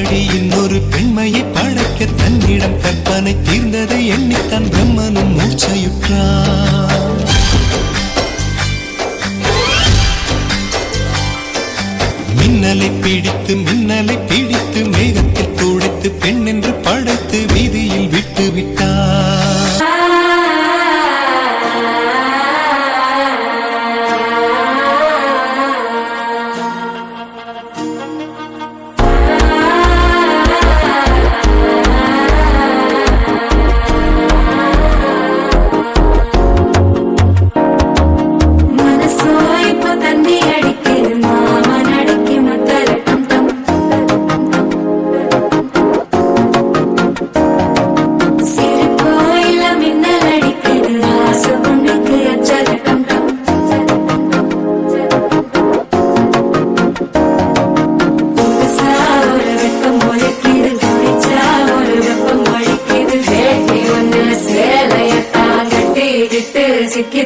எப்படி இன்னொரு பெண்மையை படைக்க தன்னிடம் கற்பனை தீர்ந்ததை எண்ணித்தான் பிரம்மனும் மூச்சையுற்றான். மின்னலை பிடித்து மேகத்தில் துடைத்து பெண் என்று படைத்து வீதியில் விட்டு விட்டார்.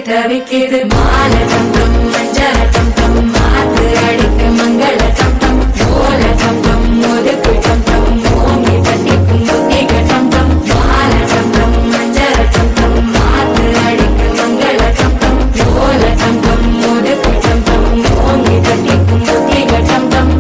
தவிக்கிது மால தங்கம் மஞ்சள் தங்கம் மாத்து அடிக்க மங்கள தங்கம் ஓல தங்கம் ஒதுக்கு தங்கம் ஓங்கி தட்டிக்கும் புத்திக தங்கம் மால தங்கம் மஞ்சள் தங்கம் மாத்து அடிக்க மங்கள தங்கம் ஓல தங்கம் ஒதுக்கு தங்கம் ஓங்கி தட்டிக்கும் புத்திக தங்கம்.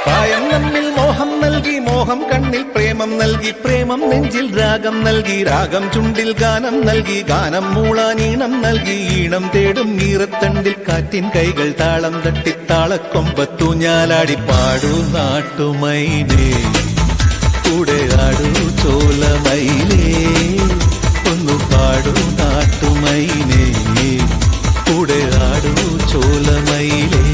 பாயம் நம்மில் மோகம் നൽകി മോഹം കണ്ണിൽ പ്രേമം നൽകി പ്രേമം നെഞ്ചിൽ രാഗം നൽകി രാഗം ചുണ്ടിൽ ഗാനം നൽകി ഗാനം മൂളാൻ ഈണം നൽകി ഈണം തേടും ഈറത്തണ്ടിൽ കാറ്റിൻ കൈകൾ താളം തട്ടി താളക്കൊമ്പത്തു ഞാലാടി പാടൂ നാട്ടുമൈനേ കൂടെ ആടൂ ചോലമൈനേ ഒന്നു പാടൂ നാട്ടുമൈനേ കൂടെ ആടൂ ചോലമൈനേ.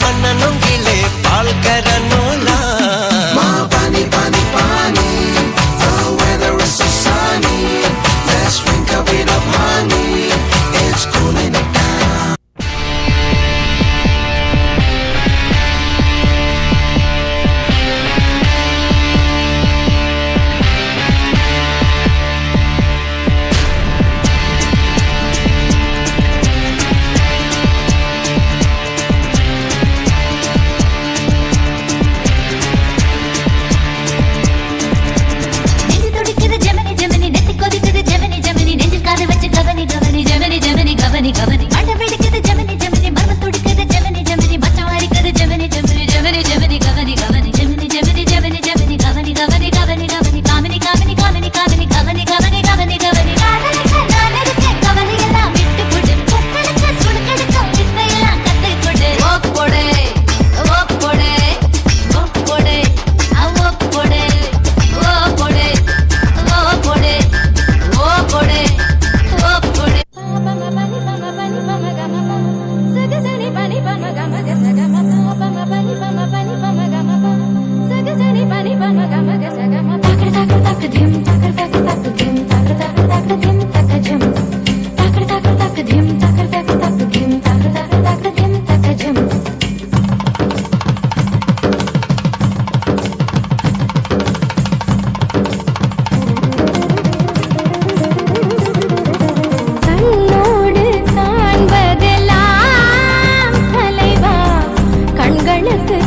പണ്ണനൊങ്കിലെ പാൽക്കരനോല Pani, pani, pani. The weather is so sunny. Let's drink a bit of honey. It's cooling it down.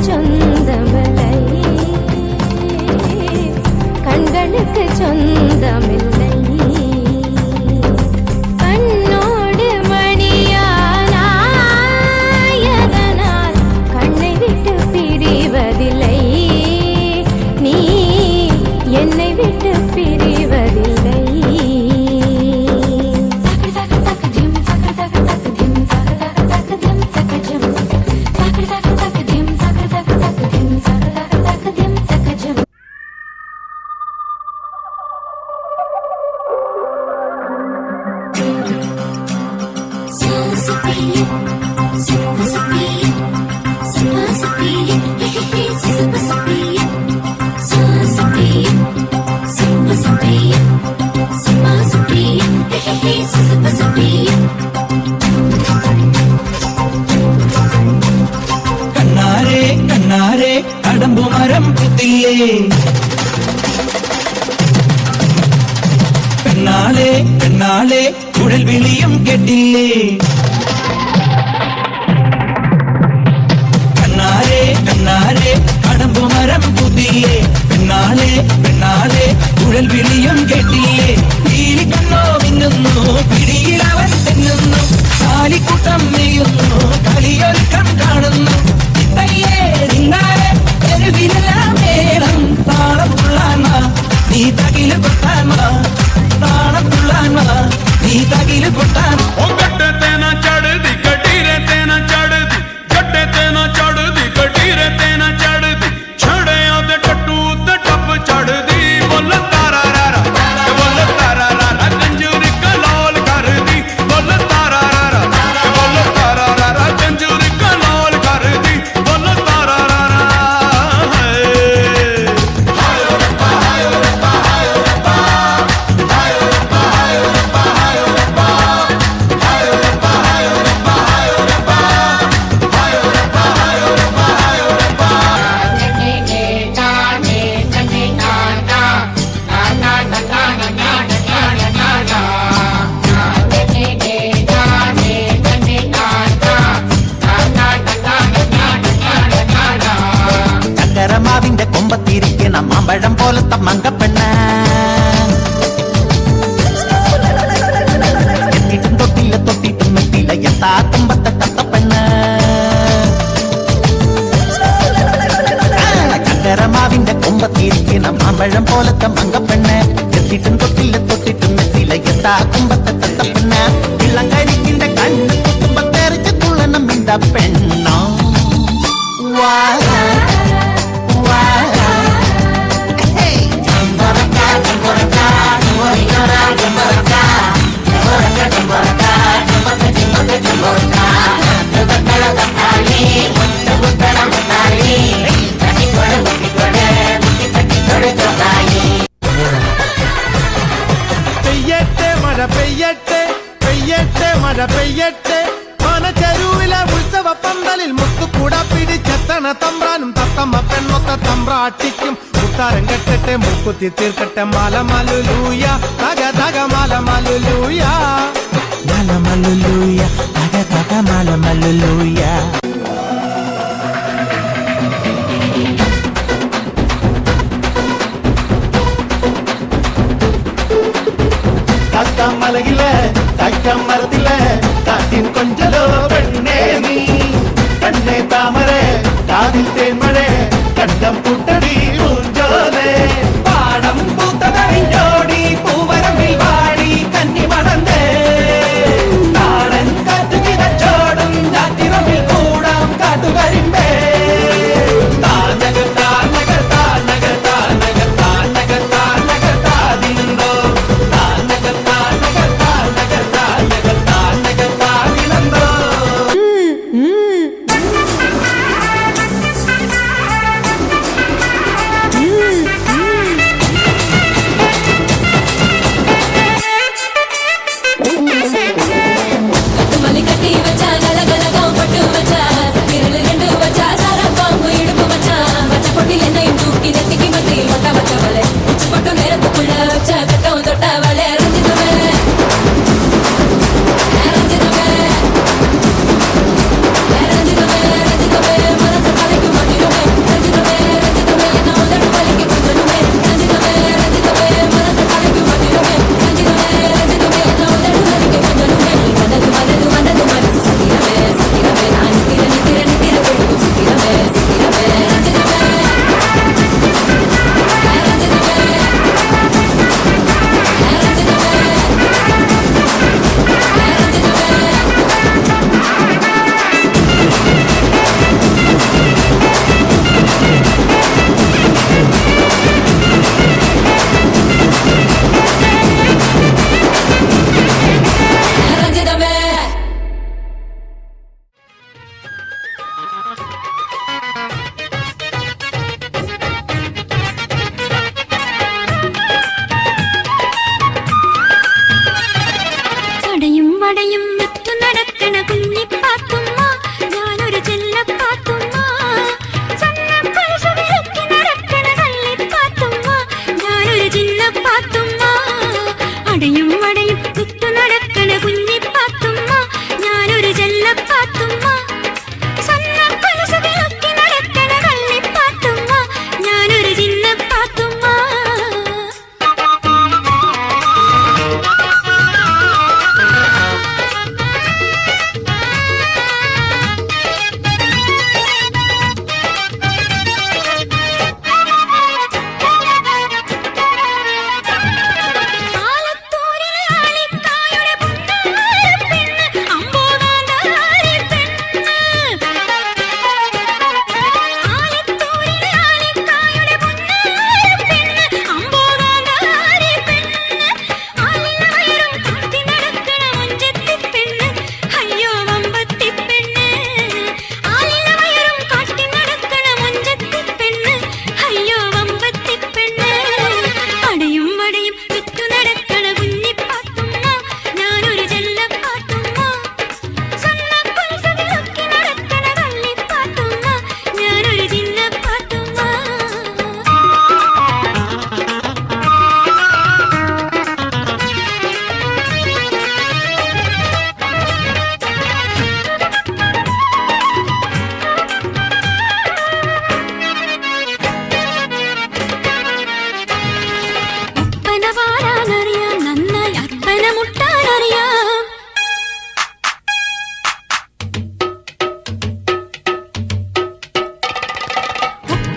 சொந்தமலை கண்களுக்கு കണ്ണാരെ കണ്ണാരെ കടമ്പുമരം പുത്തില്ലേ പെണ്ണാളെ പെണ്ണാളെ കുഴൽ വിളിയും കേട്ടില്ലേ കണ്ണാരെ കണ്ണാരെ കടമ്പുമരം പുത്തില്ലേ പെണ്ണാളെ പെണ്ണാളെ കുഴൽ വിളിയും കേട്ടില്ലേ നീലി കണ്ണോ മിന്നുന്നു പിടിയിലവൻ തെന്നുന്നു കാലിക്കൂട്ടം നെയ്യുന്നു കളിയൊരുക്കം കാണുന്നു മേളം താളമുള്ളാൻ നീ തകില് കൊട്ടാൻ താളമുള്ളാൻ നീ തകില് കൊട്ടാൻ മാവിന്റെ കൊമ്പത്തിരിക്കണ മാമ്പഴം പോലത്തെ മങ്കപ്പെണ്ണ എത്തിട്ടും തൊട്ടില്ല തൊട്ടിട്ടും മെത്തില്ല എത്താ തുമ്പത്തെ തത്തപ്പെണ്ണ ചക്കരമാവിന്റെ കൊമ്പത്തിരിക്കണ മാമ്പഴം പോലത്തെ മങ്കപ്പെണ്ണ എത്തിട്ടും തൊട്ടില്ല തൊട്ടിട്ടും മെത്തില്ല എത്താ തുമ്പത്തെ തത്തപ്പെണ്ണ ഇളം കരിക്കിന്റെ കണ്ണ് കുത്തുമ്പത്തെറിച്ച് തുള്ളണം இந்த പെണ്ണോ വാ പെയ്യട്ടെ മഴ പെയ്യട്ടെ പെയ്യട്ടെ മഴ പെയ്യട്ടെ മനച്ചെരുവിലെ ഉത്സവ പന്തലിൽ മുത്തുകൂട പിടിച്ചെത്തണ തമ്പ്രാനും തത്തമ്മ പെണ്ണൊത്ത തമ്പ്രാട്ടിക്കും മുത്താരം കെട്ടട്ടെ മുക്കുത്തി തീർക്കട്ടെ മലമലുലൂയ തക തക മലമലുലൂയ മലമലുലൂയ തക തക മലമലുലൂയ മലയിലെ തൈക്കം മരത്തിലെ കാറ്റിൻ കൊഞ്ചലോ പെണ്ണേ നീ കണ്ണേ താമരെ കാതിൽ തേന്മഴേ കണ്ടം പുട്ടടി പൂഞ്ചോലേ പാടം പൂത്തതറിഞ്ഞോടി പൂവരമ്പിൽ വാടി കന്നി മടന്തേ നാടൻ കാറ്റു കിതച്ചോടും ഞാറ്റിറമ്പിൽ കൂടാം കാട്ടുകരിമ്പേ താനകർ താനകർ താനകർ താനകർ താനകർ താനകർ താതിണ്ടോ താനകർ താനകർ താനകർ താനകർ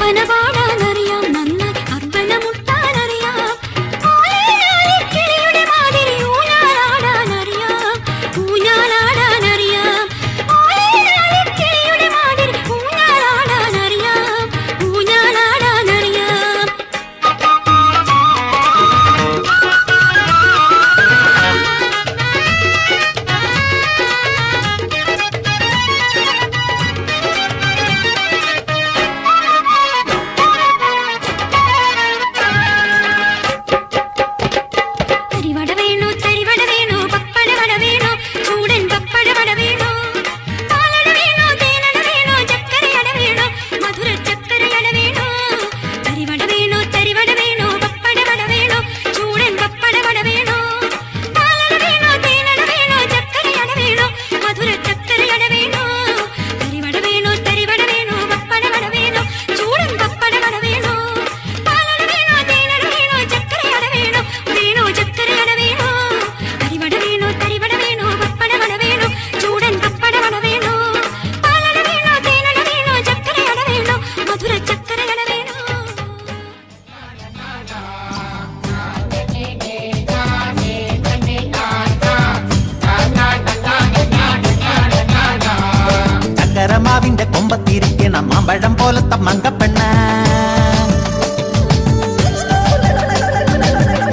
ഒപ്പന പാടാനറിയാം, നന്നായി അർപ്പണ മുട്ടാനറിയാം, കിളിയുടെ മാതിരി ഊഞ്ഞാലാടാനറിയാം, ഊഞ്ഞാലാടാനറിയാം, കിളിയുടെ മാതിരി ഊഞ്ഞാലാടാനറിയാം, ഊഞ്ഞാലാടാനറിയാം. തരിവട വേണോ തരിവട വേണോ പപ്പട വട വേണോ ചൂടൻ പപ്പട വട വേണോ പാലട വേണോ തേനട വേണോ ചക്കരയട വേണോ മധുര ചക്കരയട വേണോ തരിവട വേണോ തരിവട വേണോ പപ്പട വട വേണോ ചൂടൻ പപ്പട വട വേണോ പാലട വേണോ തേനട വേണോ ചക്കരയട വേണോ മധുര ചക്കരയട വേണോ തരിവട വേണോ തരിവട വേണോ പപ്പട വട വേണോ ചൂടൻ പപ്പട വട വേണോ പാലട വേണോ തേനട വേണോ ചക്കരയട വേണോ വേണോ ചക്കരയട വേണോ തരിവട വേണോ തരിവട വേണോ പപ്പട വട വേണോ ചൂടൻ പപ്പട വട വേണോ പാലട വേണോ തേനട വേണോ ചക്കരയട വേണോ മധുര ചക്കരയട വേണോ. ചക്കരമാവിന്റെ കൊമ്പത്തിരിക്കണ മാമ്പഴം പോലത്തെ മങ്കപ്പെണ്ണ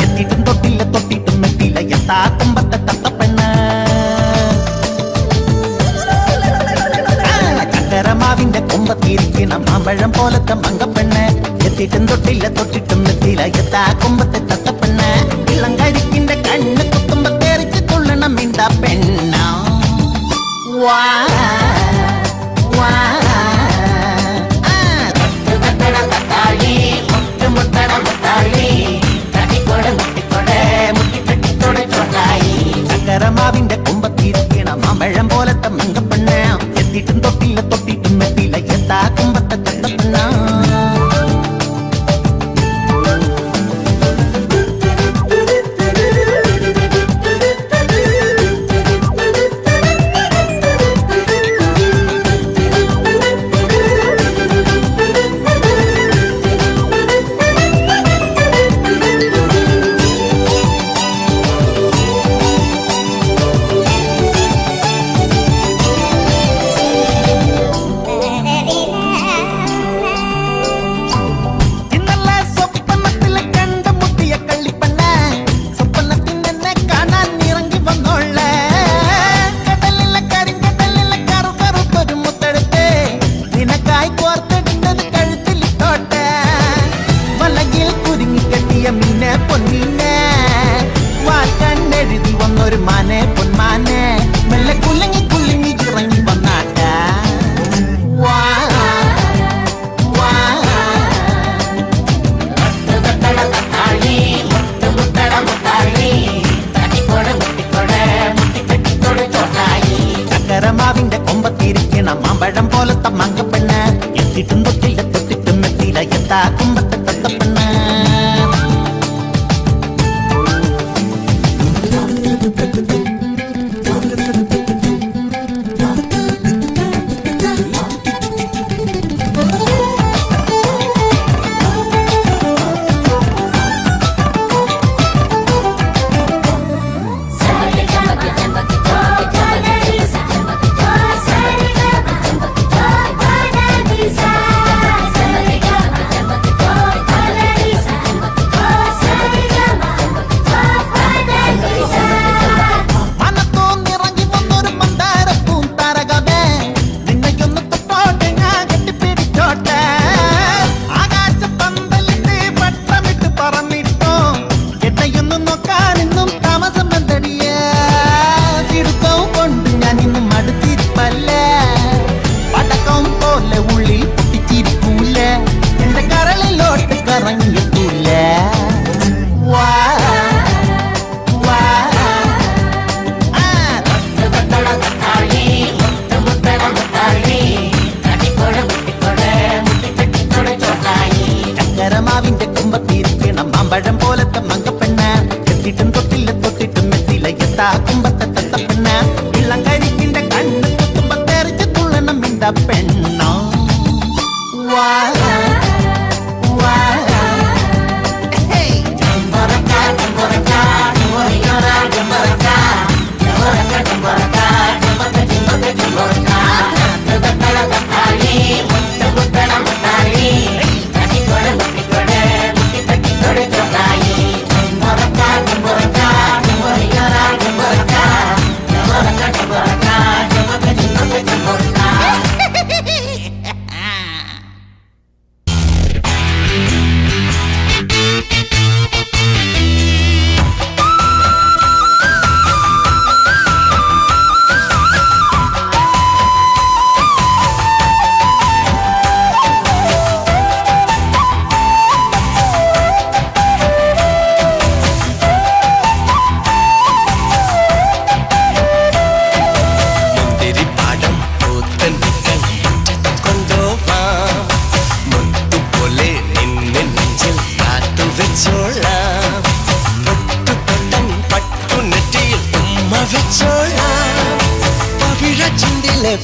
എത്തിയിട്ടും തൊട്ടില്ല തൊട്ടിട്ടും എത്തിയില്ല എത്താ കുമ്പത്തെ തത്തപ്പെണ്ണ ചക്കരമാവിന്റെ കൊമ്പത്തിരിക്കണ മാമ്പഴം പോലത്തെ മങ്കപ്പെണ്ണ എത്തിയിട്ടും തൊട്ടില്ല തൊട്ടിട്ടും എത്തിയില്ല എത്താ കുമ്പത്തെ തത്തപ്പെണ്ണ ഇളങ്കരിക്കിന്റെ കണ്ണ് കുത്തുമ്പോ തെറിച്ച് തുള്ളണം മിണ്ട പെണ്ണ വാ ചക്കരമാവിന്റെ കൊമ്പത്തിരിക്കണ മാമ്പഴം പോലത്തെ മങ്കപ്പെണ്ണ എത്തിയിട്ടും തൊട്ടില്ല തൊട്ടിട്ടും എത്തിയില്ല എത്താ കുമ്പത്തെ തത്തപ്പെണ്ണ ഇന്നലെ സ്വപ്നത്തിലെ കണ്ടുമുട്ടിയ കള്ളിപ്പെണ്ണ സ്വപ്നത്തിൽ നിന്നെ കാണാൻ ഇറങ്ങി വന്നോളെ കടലിലെ കരിങ്കടലിലെ കറുകറുത്തൊരു മുത്തെടുത്ത് നിനക്കായി കോർത്തെടുത്തത് കഴുത്തിലിട്ടോട്ടെ വലകിൽ കുരുങ്ങിക്കെട്ടിയ മീനെ പൊന്നീനെ വാക്കണ്ണെഴുതി വന്നൊരു മാനെ പൊന്മാനെ മെല്ലെ കുലുങ്ങി കുലുങ്ങി ഇറങ്ങി വന്നാട്ട വാ ചക്കരമാവിന്റെ കൊമ്പത്തിരിക്കണ മാമ്പഴം പോലത്തെ മങ്കപ്പെണ്ണ എത്തിയിട്ടും തൊട്ടില്ല തൊട്ടിട്ടും എത്തിയില്ല എത്താ കുമ്പത്തെ തത്തപ്പെണ്ണ Sa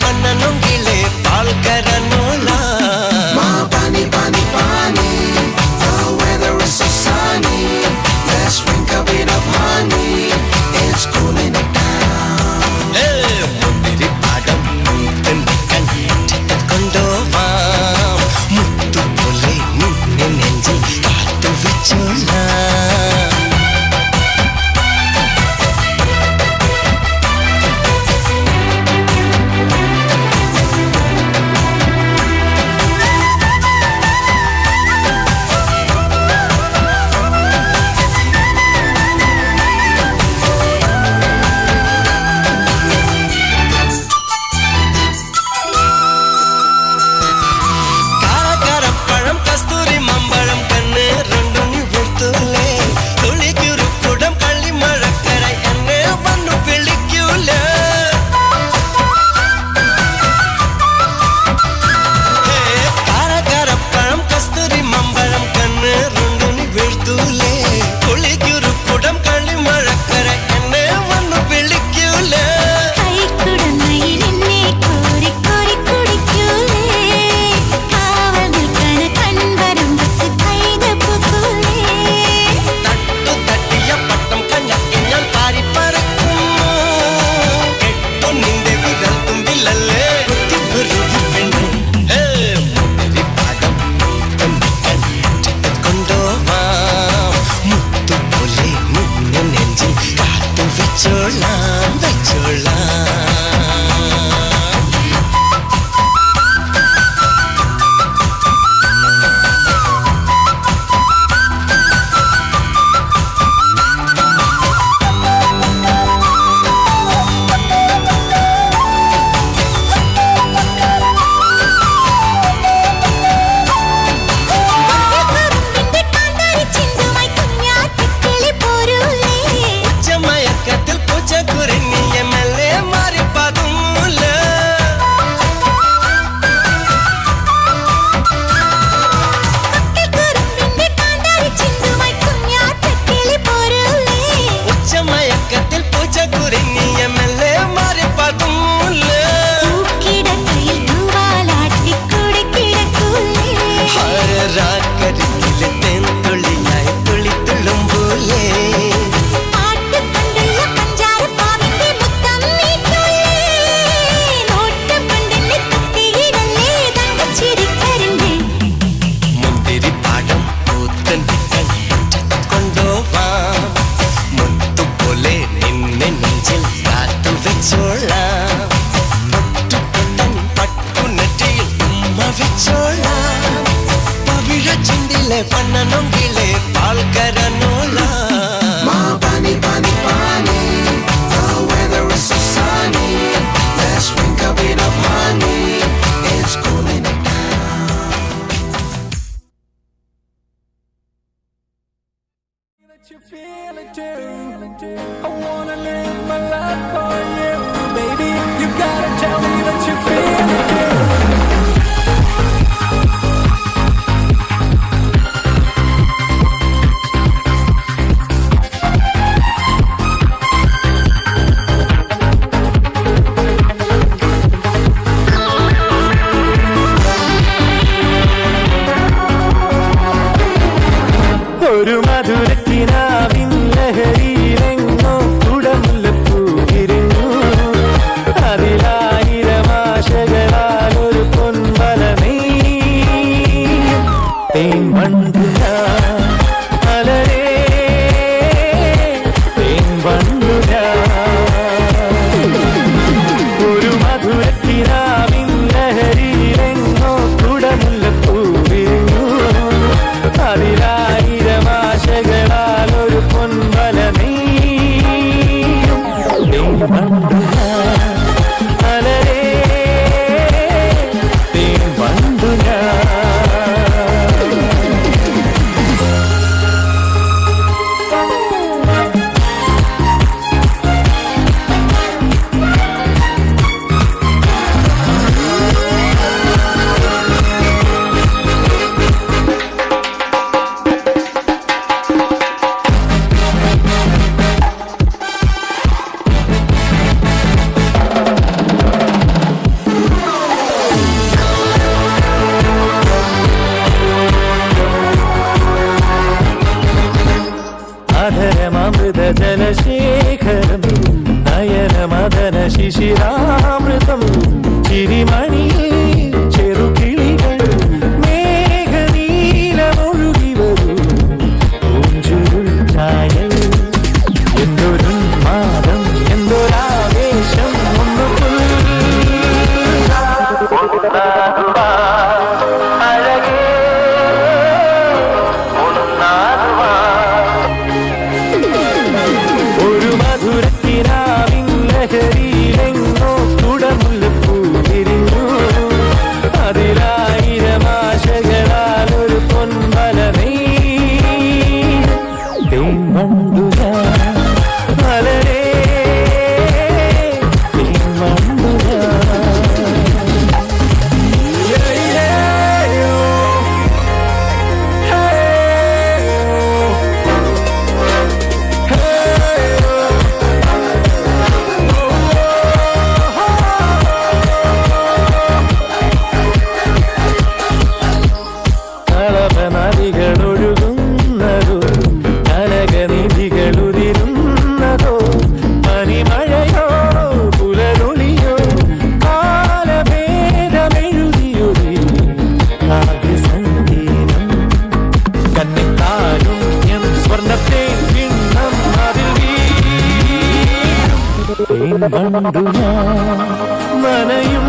പന്നനൊങ്കിലെ പാൽക്കരനോല Pani, pani, pani. The weather is so sunny. Let's drink a bit of honey. It's cooling it down. മുന്തിരി പാടം കൊണ്ടുപോവാം മുത്തുപോലെ നിന്നെ നെഞ്ചിൽ കാത്തു വെച്ചോളാം പന്നനൊങ്കിലെ പാൽക്കരനോല Pani, pani, pani. The weather is so sunny. Let's drink a bit of honey. It's cooling it down. That you feel it too. I wanna live my life for you, baby. You gotta tell me that you feel it too. ഒരു മധുരക്കിനാവിൻ ലഹരിയിലെങ്ങോ കുടമുല്ലപ്പൂ വിരിഞ്ഞു അതിലായിരം ആശകളാൽ ഒരു പൊൻവല നെയ്യും തേൻ വണ്ടു ഞാൻ മലരേ തേൻ വണ്ടു ഞാൻ ഒരു മധുരക്കിനാവിൻ ലഹരിയിലെങ്ങോ കുടമുല്ലപ്പൂ വിരിഞ്ഞു അതിലായിരം ആശകളാൽ ഒരു പൊൻവല നെയ്യും തേൻ വണ്ടു ഞാൻ മലരേ തേൻ വണ്ടു ഞാൻ ശിശിരാമൃതം ചിരിമണിയിൽ ചെറുകിളികൾ മേഘനീലമൊഴുകി വരൂ പൂഞ്ചുരുൾ ചായൽ എന്തൊരുന്മാദം എന്തൊരാവേശം ഒന്ന് അഴകേ ഒരു മധുരത്തിനാവിൻ ലഹരിയിലെങ്ങോ കുടമുല്ലപ്പൂ വിരിഞ്ഞു അതിലായിരമാശകളാൽ ഒരു പൊൻമലമേ തേൻവണ്ടുക മലരേ തേൻവണ്ടുക കളഭനദികളൊഴുകുന്നതോ കനകനിധികളുതിരുന്നതോ പനിമഴയോ പുലരൊളിയോ കാലഭേദമെഴുതിയൊരു കാവ്യസംഗീതം കന്നിത്താരുണ്യം സ്വർണ്ണത്തെ കിണ്ണം അതിൽ വീണ്ടും മനയും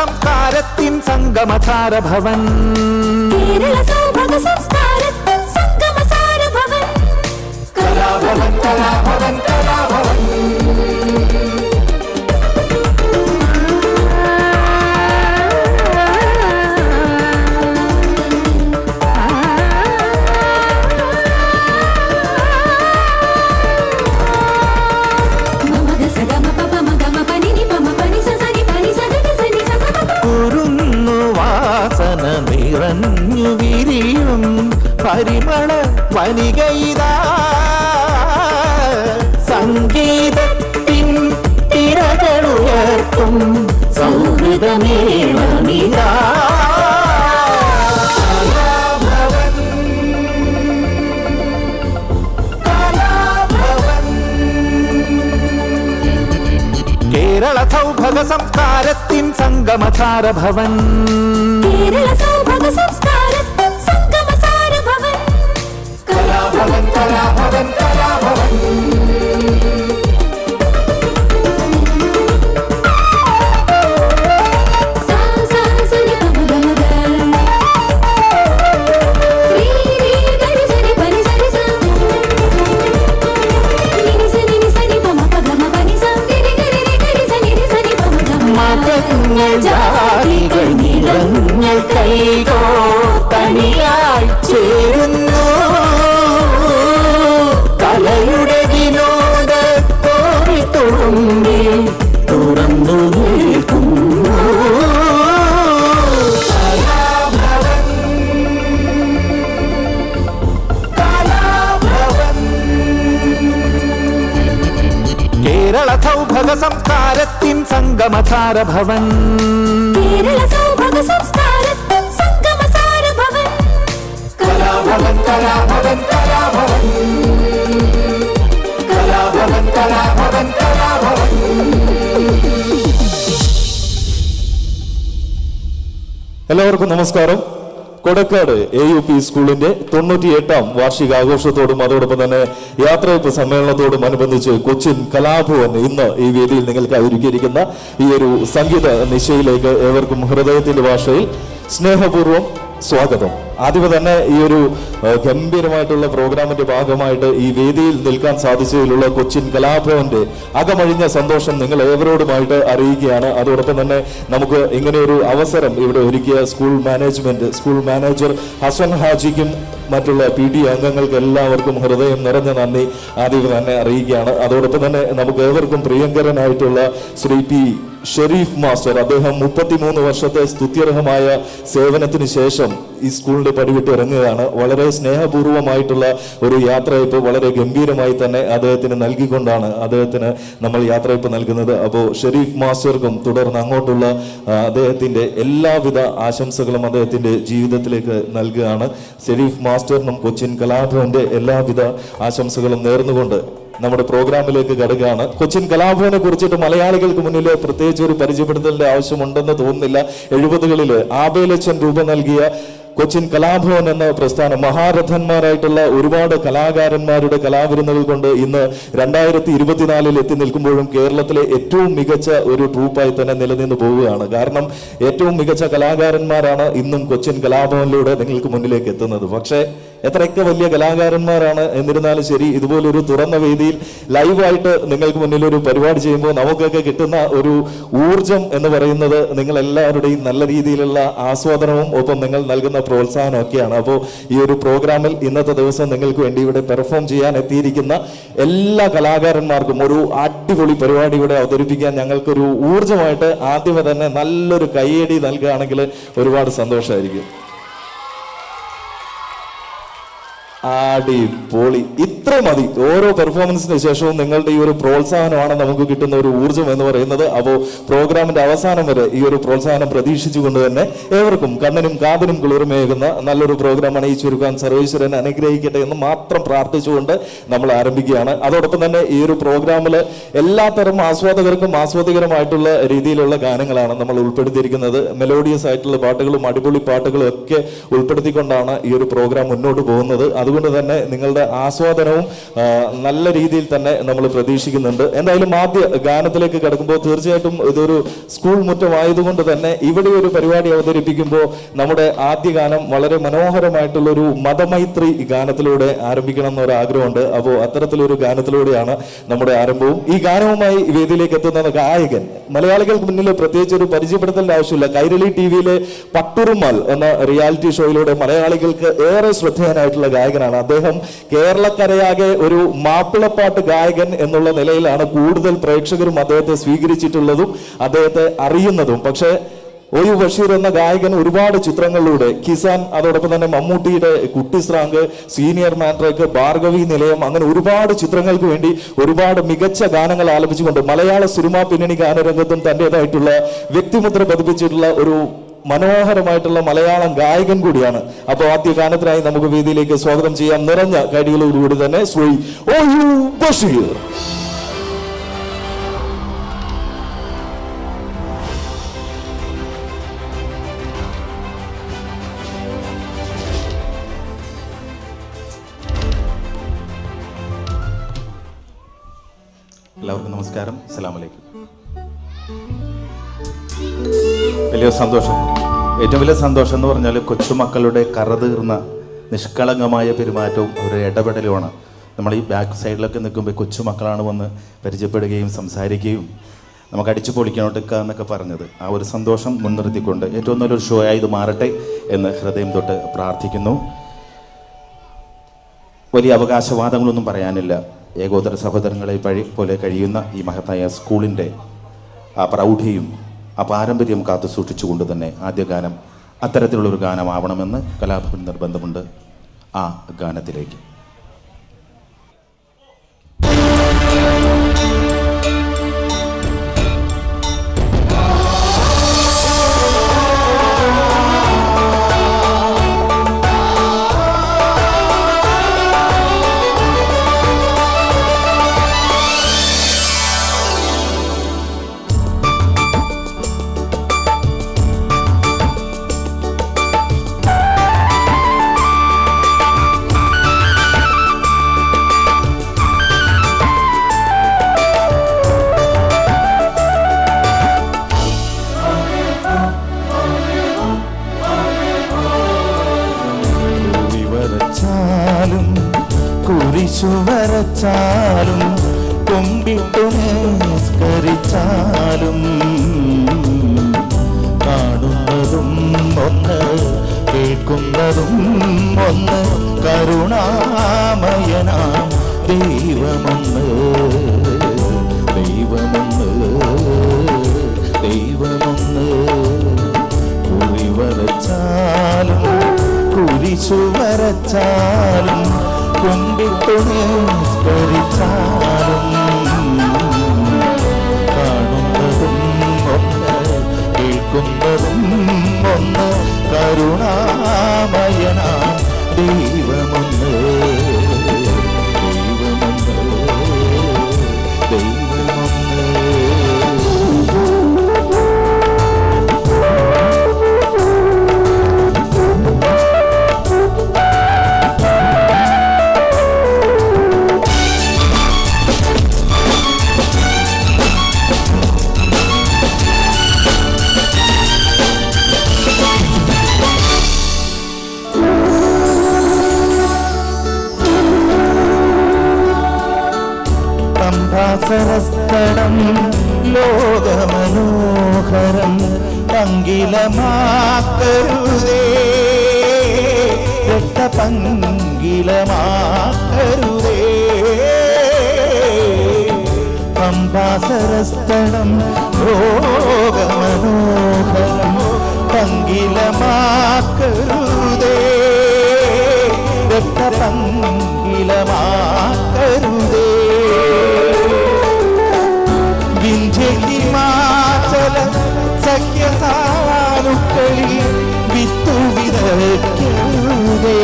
സംസ്കാരത്തിൻ സംഗമസാര ഭവൻ കേരള സൗഭഗ സംസ്കാരത്തിൻ സംഗമസാര ഭവൻ കലാഭവൻ കലാഭവൻ കലാഭവൻ വാസന നിറഞ്ഞു വിരിയും പരിമള വനികയിതാ സംഗീതത്തിൻ തിരകളുയർത്തും സൗഹൃദമേളമിതാ കേരള സൗഭഗ സംസ്കാരത്തിൻ സംഗമസാര ഭവൻ കേരള സൗഭഗ സംസ്കാരത്തിൻ സംഗമസാര ഭവൻ കലാഭവൻ കലാഭവൻ കലാഭവൻ ജാതികൾ നിറങ്ങൾ കൈകോ തനിയായി ചേരുന്നു കലയുടെ വിനോദ കോരിത്തുളുമ്പി തുറന്നു നിൽക്കുന്നു കേരള സൗഭഗ സംസ്കാരത്തിൻ സംഗമസാര ഭവൻ കേരള സൗഭഗ സംസ്കാരത്തിൻ സംഗമസാര ഭവൻ കലാഭവൻ കലാഭവൻ കലാഭവൻ കലാഭവൻ കലാഭവൻ കലാഭവൻ എല്ലാവർക്കും നമസ്കാരം. കൊടക്കാട് AUP സ്കൂളിന്റെ 98ാം വാർഷികാഘോഷത്തോടും അതോടൊപ്പം തന്നെ യാത്രയപ്പ് സമ്മേളനത്തോടും അനുബന്ധിച്ച് കൊച്ചിൻ കലാഭവൻ ഇന്ന് ഈ വേദിയിൽ നിങ്ങൾക്കായി ഒരുക്കിയിരിക്കുന്ന ഈ ഒരു സംഗീത നിശയിലേക്ക് ഏവർക്കും ഹൃദയത്തിന്റെ ഭാഷയിൽ സ്നേഹപൂർവ്വം സ്വാഗതം. ആദ്യമേ തന്നെ ഈ ഒരു ഗംഭീരമായിട്ടുള്ള പ്രോഗ്രാമിന്റെ ഭാഗമായിട്ട് ഈ വേദിയിൽ നിൽക്കാൻ സാധിച്ചതിലുള്ള കൊച്ചിൻ കലാഭവന്റെ അകമഴിഞ്ഞ സന്തോഷം നിങ്ങൾ ഏവരോടുമായിട്ട് അറിയിക്കുകയാണ്. അതോടൊപ്പം തന്നെ നമുക്ക് ഇങ്ങനെയൊരു അവസരം ഇവിടെ ഒരുക്കിയ school management, school manager Hasan ഹാജിക്കും മറ്റുള്ള PD അംഗങ്ങൾക്ക് എല്ലാവർക്കും ഹൃദയം നിറഞ്ഞ നന്ദി ആദ്യമേ തന്നെ അറിയിക്കുകയാണ്. അതോടൊപ്പം തന്നെ നമുക്ക് ഏവർക്കും പ്രിയങ്കരനായിട്ടുള്ള ശ്രീ P. ഷെരീഫ് മാസ്റ്റർ, അദ്ദേഹം 33 വർഷത്തെ സ്തുത്യർഹമായ സേവനത്തിന് ശേഷം ഈ സ്കൂളിന്റെ പടിവിട്ട് ഇറങ്ങുകയാണ്. വളരെ സ്നേഹപൂർവ്വമായിട്ടുള്ള ഒരു യാത്രയപ്പ് വളരെ ഗംഭീരമായി തന്നെ അദ്ദേഹത്തിന് നൽകിക്കൊണ്ടാണ് അദ്ദേഹത്തിന് നമ്മൾ യാത്രയപ്പ് നൽകുന്നത്. അപ്പോൾ ഷെരീഫ് മാസ്റ്റർക്കും തുടർന്ന് അങ്ങോട്ടുള്ള അദ്ദേഹത്തിന്റെ എല്ലാവിധ ആശംസകളും അദ്ദേഹത്തിന്റെ ജീവിതത്തിലേക്ക് നൽകുകയാണ്. ഷെരീഫ് മാസ്റ്ററിനും കൊച്ചിൻ കലാഭവന്റെ എല്ലാവിധ ആശംസകളും നേർന്നുകൊണ്ട് നമ്മുടെ പ്രോഗ്രാമിലേക്ക് കടക്കുകയാണ്. കൊച്ചിൻ കലാഭവനെ കുറിച്ചിട്ട് മലയാളികൾക്ക് മുന്നിൽ പ്രത്യേകിച്ച് ഒരു പരിചയപ്പെടുത്തലിന്റെ ആവശ്യമുണ്ടെന്ന് തോന്നുന്നില്ല. 70കളിൽ ആബേലച്ചൻ രൂപം നൽകിയ കൊച്ചിൻ കലാഭവൻ എന്ന പ്രസ്ഥാനം മഹാരഥന്മാരായിട്ടുള്ള ഒരുപാട് കലാകാരന്മാരുടെ കലാവിരുന്നുകൾ കൊണ്ട് ഇന്ന് 2024 എത്തി നിൽക്കുമ്പോഴും കേരളത്തിലെ ഏറ്റവും മികച്ച ഒരു ട്രൂപ്പായി തന്നെ നിലനിന്ന് പോവുകയാണ്. കാരണം ഏറ്റവും മികച്ച കലാകാരന്മാരാണ് ഇന്നും കൊച്ചിൻ കലാഭവനിലൂടെ നിങ്ങൾക്ക് മുന്നിലേക്ക് എത്തുന്നത്. പക്ഷേ എത്രയൊക്കെ വലിയ കലാകാരന്മാരാണ് എന്നിരുന്നാലും ശരി, ഇതുപോലൊരു തുറന്ന വേദിയിൽ ലൈവായിട്ട് നിങ്ങൾക്ക് മുന്നിൽ ഒരു പരിപാടി ചെയ്യുമ്പോൾ നമുക്കൊക്കെ കിട്ടുന്ന ഒരു ഊർജം എന്ന് പറയുന്നത് നിങ്ങൾ എല്ലാവരുടെയും നല്ല രീതിയിലുള്ള ആസ്വാദനവും ഒപ്പം നിങ്ങൾ നൽകുന്ന പ്രോത്സാഹനമൊക്കെയാണ്. അപ്പോൾ ഈ ഒരു പ്രോഗ്രാമിൽ ഇന്നത്തെ ദിവസം നിങ്ങൾക്ക് വേണ്ടി ഇവിടെ പെർഫോം ചെയ്യാൻ എത്തിയിരിക്കുന്ന എല്ലാ കലാകാരന്മാർക്കും ഒരു അടിപൊളി പരിപാടി ഇവിടെ അവതരിപ്പിക്കാൻ ഞങ്ങൾക്കൊരു ഊർജമായിട്ട് ആദ്യമേ തന്നെ നല്ലൊരു കയ്യടി നൽകുകയാണെങ്കിൽ ഒരുപാട് സന്തോഷമായിരിക്കും. അടിപൊളി, ഇത്ര മതി. ഓരോ പെർഫോമൻസിന് ശേഷവും നിങ്ങളുടെ ഈ ഒരു പ്രോത്സാഹനമാണ് നമുക്ക് കിട്ടുന്ന ഒരു ഊർജ്ജം എന്ന് പറയുന്നത്. അപ്പോൾ പ്രോഗ്രാമിന്റെ അവസാനം വരെ ഈ ഒരു പ്രോത്സാഹനം പ്രതീക്ഷിച്ചുകൊണ്ട് തന്നെ ഏവർക്കും കണ്ണിനും കാതിനും കുളിർമയേകുന്ന നല്ലൊരു പ്രോഗ്രാം അണിയിച്ചൊരുക്കാൻ സർവേശ്വരൻ അനുഗ്രഹിക്കട്ടെ എന്ന് മാത്രം പ്രാർത്ഥിച്ചുകൊണ്ട് നമ്മൾ ആരംഭിക്കുകയാണ്. അതോടൊപ്പം തന്നെ ഈ ഒരു പ്രോഗ്രാമിൽ എല്ലാത്തരം ആസ്വാദകർക്കും ആസ്വാദികരമായിട്ടുള്ള രീതിയിലുള്ള ഗാനങ്ങളാണ് നമ്മൾ ഉൾപ്പെടുത്തിയിരിക്കുന്നത്. മെലോഡിയസ് ആയിട്ടുള്ള പാട്ടുകളും അടിപൊളി പാട്ടുകളും ഒക്കെ ഉൾപ്പെടുത്തിക്കൊണ്ടാണ് ഈ ഒരു പ്രോഗ്രാം മുന്നോട്ട് പോകുന്നത്. അതുകൊണ്ട് അതുകൊണ്ട് തന്നെ നിങ്ങളുടെ ആസ്വാദനവും നല്ല രീതിയിൽ തന്നെ നമ്മൾ പ്രതീക്ഷിക്കുന്നുണ്ട്. എന്തായാലും ആദ്യ ഗാനത്തിലേക്ക് കിടക്കുമ്പോൾ തീർച്ചയായിട്ടും ഇതൊരു സ്കൂൾ മുറ്റമായതുകൊണ്ട് തന്നെ ഇവിടെ ഒരു പരിപാടി അവതരിപ്പിക്കുമ്പോൾ നമ്മുടെ ആദ്യ ഗാനം വളരെ മനോഹരമായിട്ടുള്ളൊരു മതമൈത്രി ഗാനത്തിലൂടെ ആരംഭിക്കണം എന്നൊരു ആഗ്രഹമുണ്ട്. അപ്പോൾ അത്തരത്തിലൊരു ഗാനത്തിലൂടെയാണ് നമ്മുടെ ആരംഭവും. ഈ ഗാനവുമായി വേദിയിലേക്ക് എത്തുന്ന ഗായകൻ മലയാളികൾക്ക് മുന്നിൽ പ്രത്യേകിച്ച് ഒരു പരിചയപ്പെടുത്തേണ്ട ആവശ്യമില്ല. കൈരളി ടിവിയിലെ പട്ടുറുമാൽ എന്ന റിയാലിറ്റി ഷോയിലൂടെ മലയാളികൾക്ക് ഏറെ ശ്രദ്ധേയനായിട്ടുള്ള ഗായകനാണ് അദ്ദേഹം. കേരളക്കരയാകെ ഒരു മാപ്പിളപ്പാട്ട് ഗായകൻ എന്നുള്ള നിലയിലാണ് കൂടുതൽ പ്രേക്ഷകരും അദ്ദേഹത്തെ സ്വീകരിച്ചിട്ടുള്ളതും അദ്ദേഹത്തെ അറിയുന്നതും. പക്ഷേ ഒയു ബഷീർ എന്ന ഗായകൻ ഒരുപാട് ചിത്രങ്ങളിലൂടെ കിസാൻ, അതോടൊപ്പം തന്നെ മമ്മൂട്ടിയുടെ കുട്ടിസ്രാങ്ക്, സീനിയർ മാൻട്രേക്ക്, ഭാർഗവി നിലയം, അങ്ങനെ ഒരുപാട് ചിത്രങ്ങൾക്ക് വേണ്ടി ഒരുപാട് മികച്ച ഗാനങ്ങൾ ആലപിച്ചുകൊണ്ട് മലയാള സിനിമാ പിന്നണി ഗാനരംഗത്തും തൻ്റെതായിട്ടുള്ള വ്യക്തിമുദ്ര പതിപ്പിച്ചിട്ടുള്ള ഒരു മനോഹരമായിട്ടുള്ള മലയാളം ഗായകൻ കൂടിയാണ്. അപ്പോൾ ആദ്യ ഗാനത്തിനായി നമുക്ക് വേദിയിലേക്ക് സ്വാഗതം ചെയ്യാം. നിറഞ്ഞ കൈഡികളോടുകൂടി തന്നെ ശ്രീ ഒയു ബഷീർ. എല്ലാവർക്കും നമസ്കാരം, അസ്സലാമു അലൈക്കും. വലിയ സന്തോഷം, ഏറ്റവും വലിയ സന്തോഷം എന്ന് പറഞ്ഞാൽ കൊച്ചുമക്കളുടെ കറതീർന്ന നിഷ്കളങ്കമായ പെരുമാറ്റവും ഒരു ഇടപെടലുമാണ്. നമ്മൾ ഈ ബാക്ക് സൈഡിലൊക്കെ നിൽക്കുമ്പോൾ കൊച്ചുമക്കളാണ് വന്ന് പരിചയപ്പെടുകയും സംസാരിക്കുകയും നമുക്ക് അടിച്ചു പൊളിക്കണോട്ടൊക്കെ എന്നൊക്കെ പറഞ്ഞത്. ആ ഒരു സന്തോഷം മുൻനിർത്തിക്കൊണ്ട് ഏറ്റവും നല്ലൊരു ഷോ ആയി ഇത് മാറട്ടെ എന്ന് ഹൃദയം തൊട്ട് പ്രാർത്ഥിക്കുന്നു. വലിയ അവകാശവാദങ്ങളൊന്നും പറയാനില്ല. ഏകോദര സഹോദരങ്ങളെ പോലെ കഴിയുന്ന ഈ മഹത്തായ സ്കൂളിൻ്റെ ആ പ്രൗഢിയും ആ പാരമ്പര്യം കാത്തു സൂക്ഷിച്ചുകൊണ്ട് തന്നെ ആദ്യ ഗാനം അത്തരത്തിലുള്ളൊരു ഗാനമാവണമെന്ന് കലാഭവൻ നിർബന്ധമുണ്ട്. ആ ഗാനത്തിലേക്ക് വരച്ചാലും കൊമ്പിട്ടു നിസ്കരിച്ചാലും കാണുന്നതും ഒന്ന് കേൾക്കുന്നതും ഒന്ന് കരുണാമയനാം ദൈവമൊന്ന് ദൈവമൊന്ന് ദൈവമൊന്ന് കുറി വരച്ചാലും കുരിശു വരച്ചാലും കൊണ്ടിട്ടു നിസ്കരിച്ചാലും കാണുന്നതും ഒന്ന് കേൾക്കുന്നതും ഒന്ന് കരുണാമയനാം ദൈവമൊന്ന് ദൈവമൊന്ന് ദൈവമൊന്ന്. സരസ്തടം ലോകമനോഹരം പങ്കിലമാക്കരുതേ രക്തപങ്കിലമാക്കരുതേ പമ്പാസരസ്തടം ലോകമനോഹരം പങ്കിലമാക്കരുതേ രക്തപങ്കിലമാക്കരുതേ ഹിമാചല സഖ്യസാനുക്കളിൽ വിത്തു വിതയ്ക്കരുതേ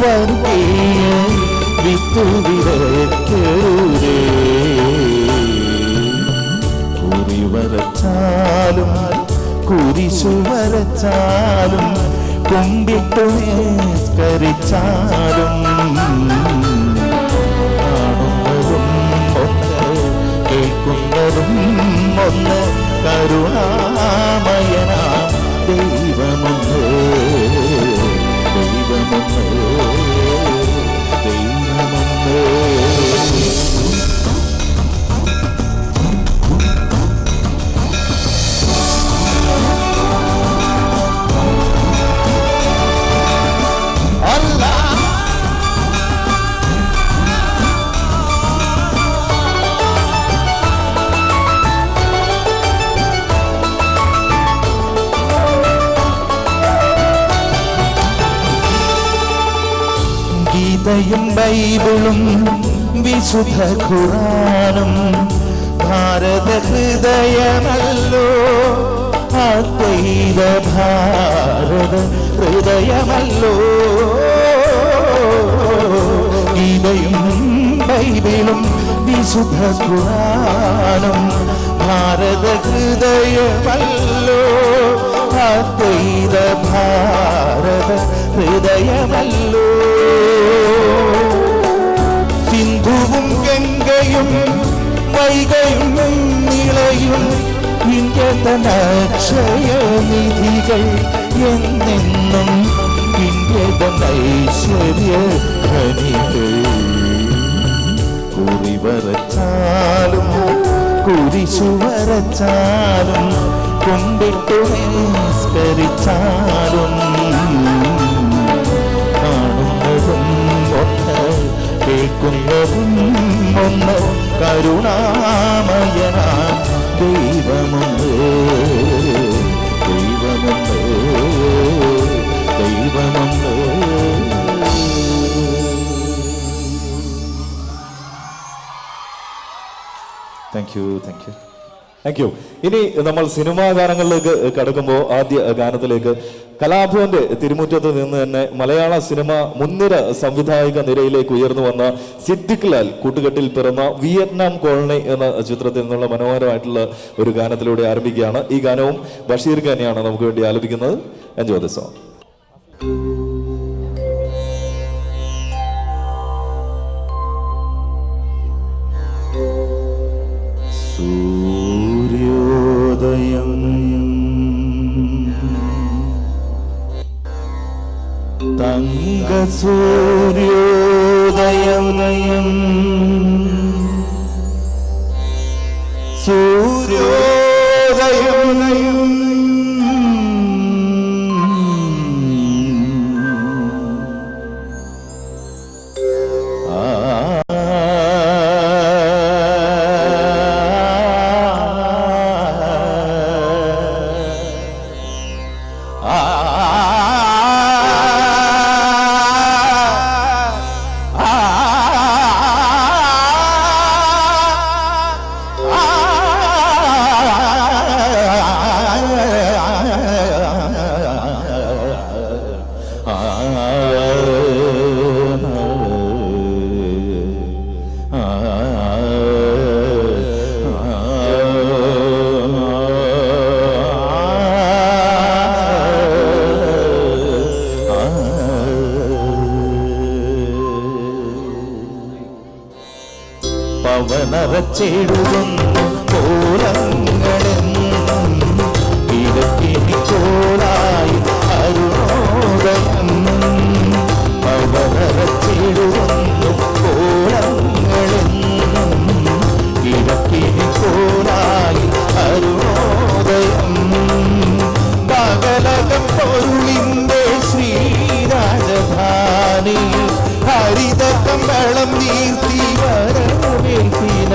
വർഗീയ വിത്തു വിതയ്ക്കരുതേ കുറി വരച്ചാലും കുരിശു വരച്ചാലും കുമ്പിട്ടു നിസ്കരിച്ചാലും കാണുന്നതും ഒന്ന് കേൾക്കുന്നതും ഒന്ന് കരുണാമയനാ ദൈവമൊന്ന് ദൈവമൊന്ന് ദൈവമൊന്ന്. ഗീതയും ബൈബിളും വിശുദ്ധ ഖുർആനും ഭാരത ഹൃദയമല്ലോ അദ്വൈത ഭാരത ഹൃദയമല്ലോ. ഗീതയും ബൈബിളും വിശുദ്ധ ഖുർആനും ഭാരത ഹൃദയമല്ലോ അദ്വൈത ഭാരത ഹൃദയമല്ലോ. സിന്ധുവും ഗംഗയും വൈകയും നിളയും ഇന്ത്യതനക്ഷയനിധികൾ എന്നെന്നും ഇന്ത്യതനൈശ്വര്യ ഖനികൾ. കുറിവരച്ചാലും കുരിശു വരച്ചാലും കുമ്പിട്ടു നിസ്കരിച്ചാലും കാണുന്നതും ഒന്ന് കേൾക്കുന്നതും ഒന്ന് കരുണാമയനാ ദൈവമൊന്ന് ദൈവമൊന്ന് ദൈവമൊന്ന്. Thank you thank you thank you. ഇനി നമ്മൾ സിനിമാ ഗാനങ്ങളിലേക്ക് കടക്കുമ്പോൾ ആദ്യ ഗാനത്തിലേക്ക് കലാഭവന്റെ തിരുമുറ്റത്ത് നിന്ന് തന്നെ മലയാള സിനിമ മുൻനിര സംവിധായക നിരയിലേക്ക് ഉയർന്നു വന്ന സിദ്ദിഖ് ലാൽ കൂട്ടുകെട്ടിൽ പിറന്ന വിയറ്റ്നാം കോളനി എന്ന ചിത്രത്തിൽ നിന്നുള്ള മനോഹരമായിട്ടുള്ള ഒരു ഗാനത്തിലൂടെ ആരംഭിക്കുകയാണ്. ഈ ഗാനവും ബഷീർ ഖാനെയാണ് നമുക്ക് വേണ്ടി ആലപിക്കുന്നത്. Enjoy the song. സൂര്യോദയം തങ്ക സൂര്യോദയം സൂര്യോദയം പവനറച്ചെടുകുന്നു കോലങ്ങളെന്നും ഇടക്കിനിക്കോളായി അരുണോദയം. പവനറച്ചെടുകുന്നു കോലങ്ങളെന്നും ഇടക്കിനിക്കോളായി അരുണോദയം. പകലകം പൊരുളിന്റെ ശ്രീരാജധാനി ഹരിത കമ്പളം നീർത്തി വരവേൽപ്പിന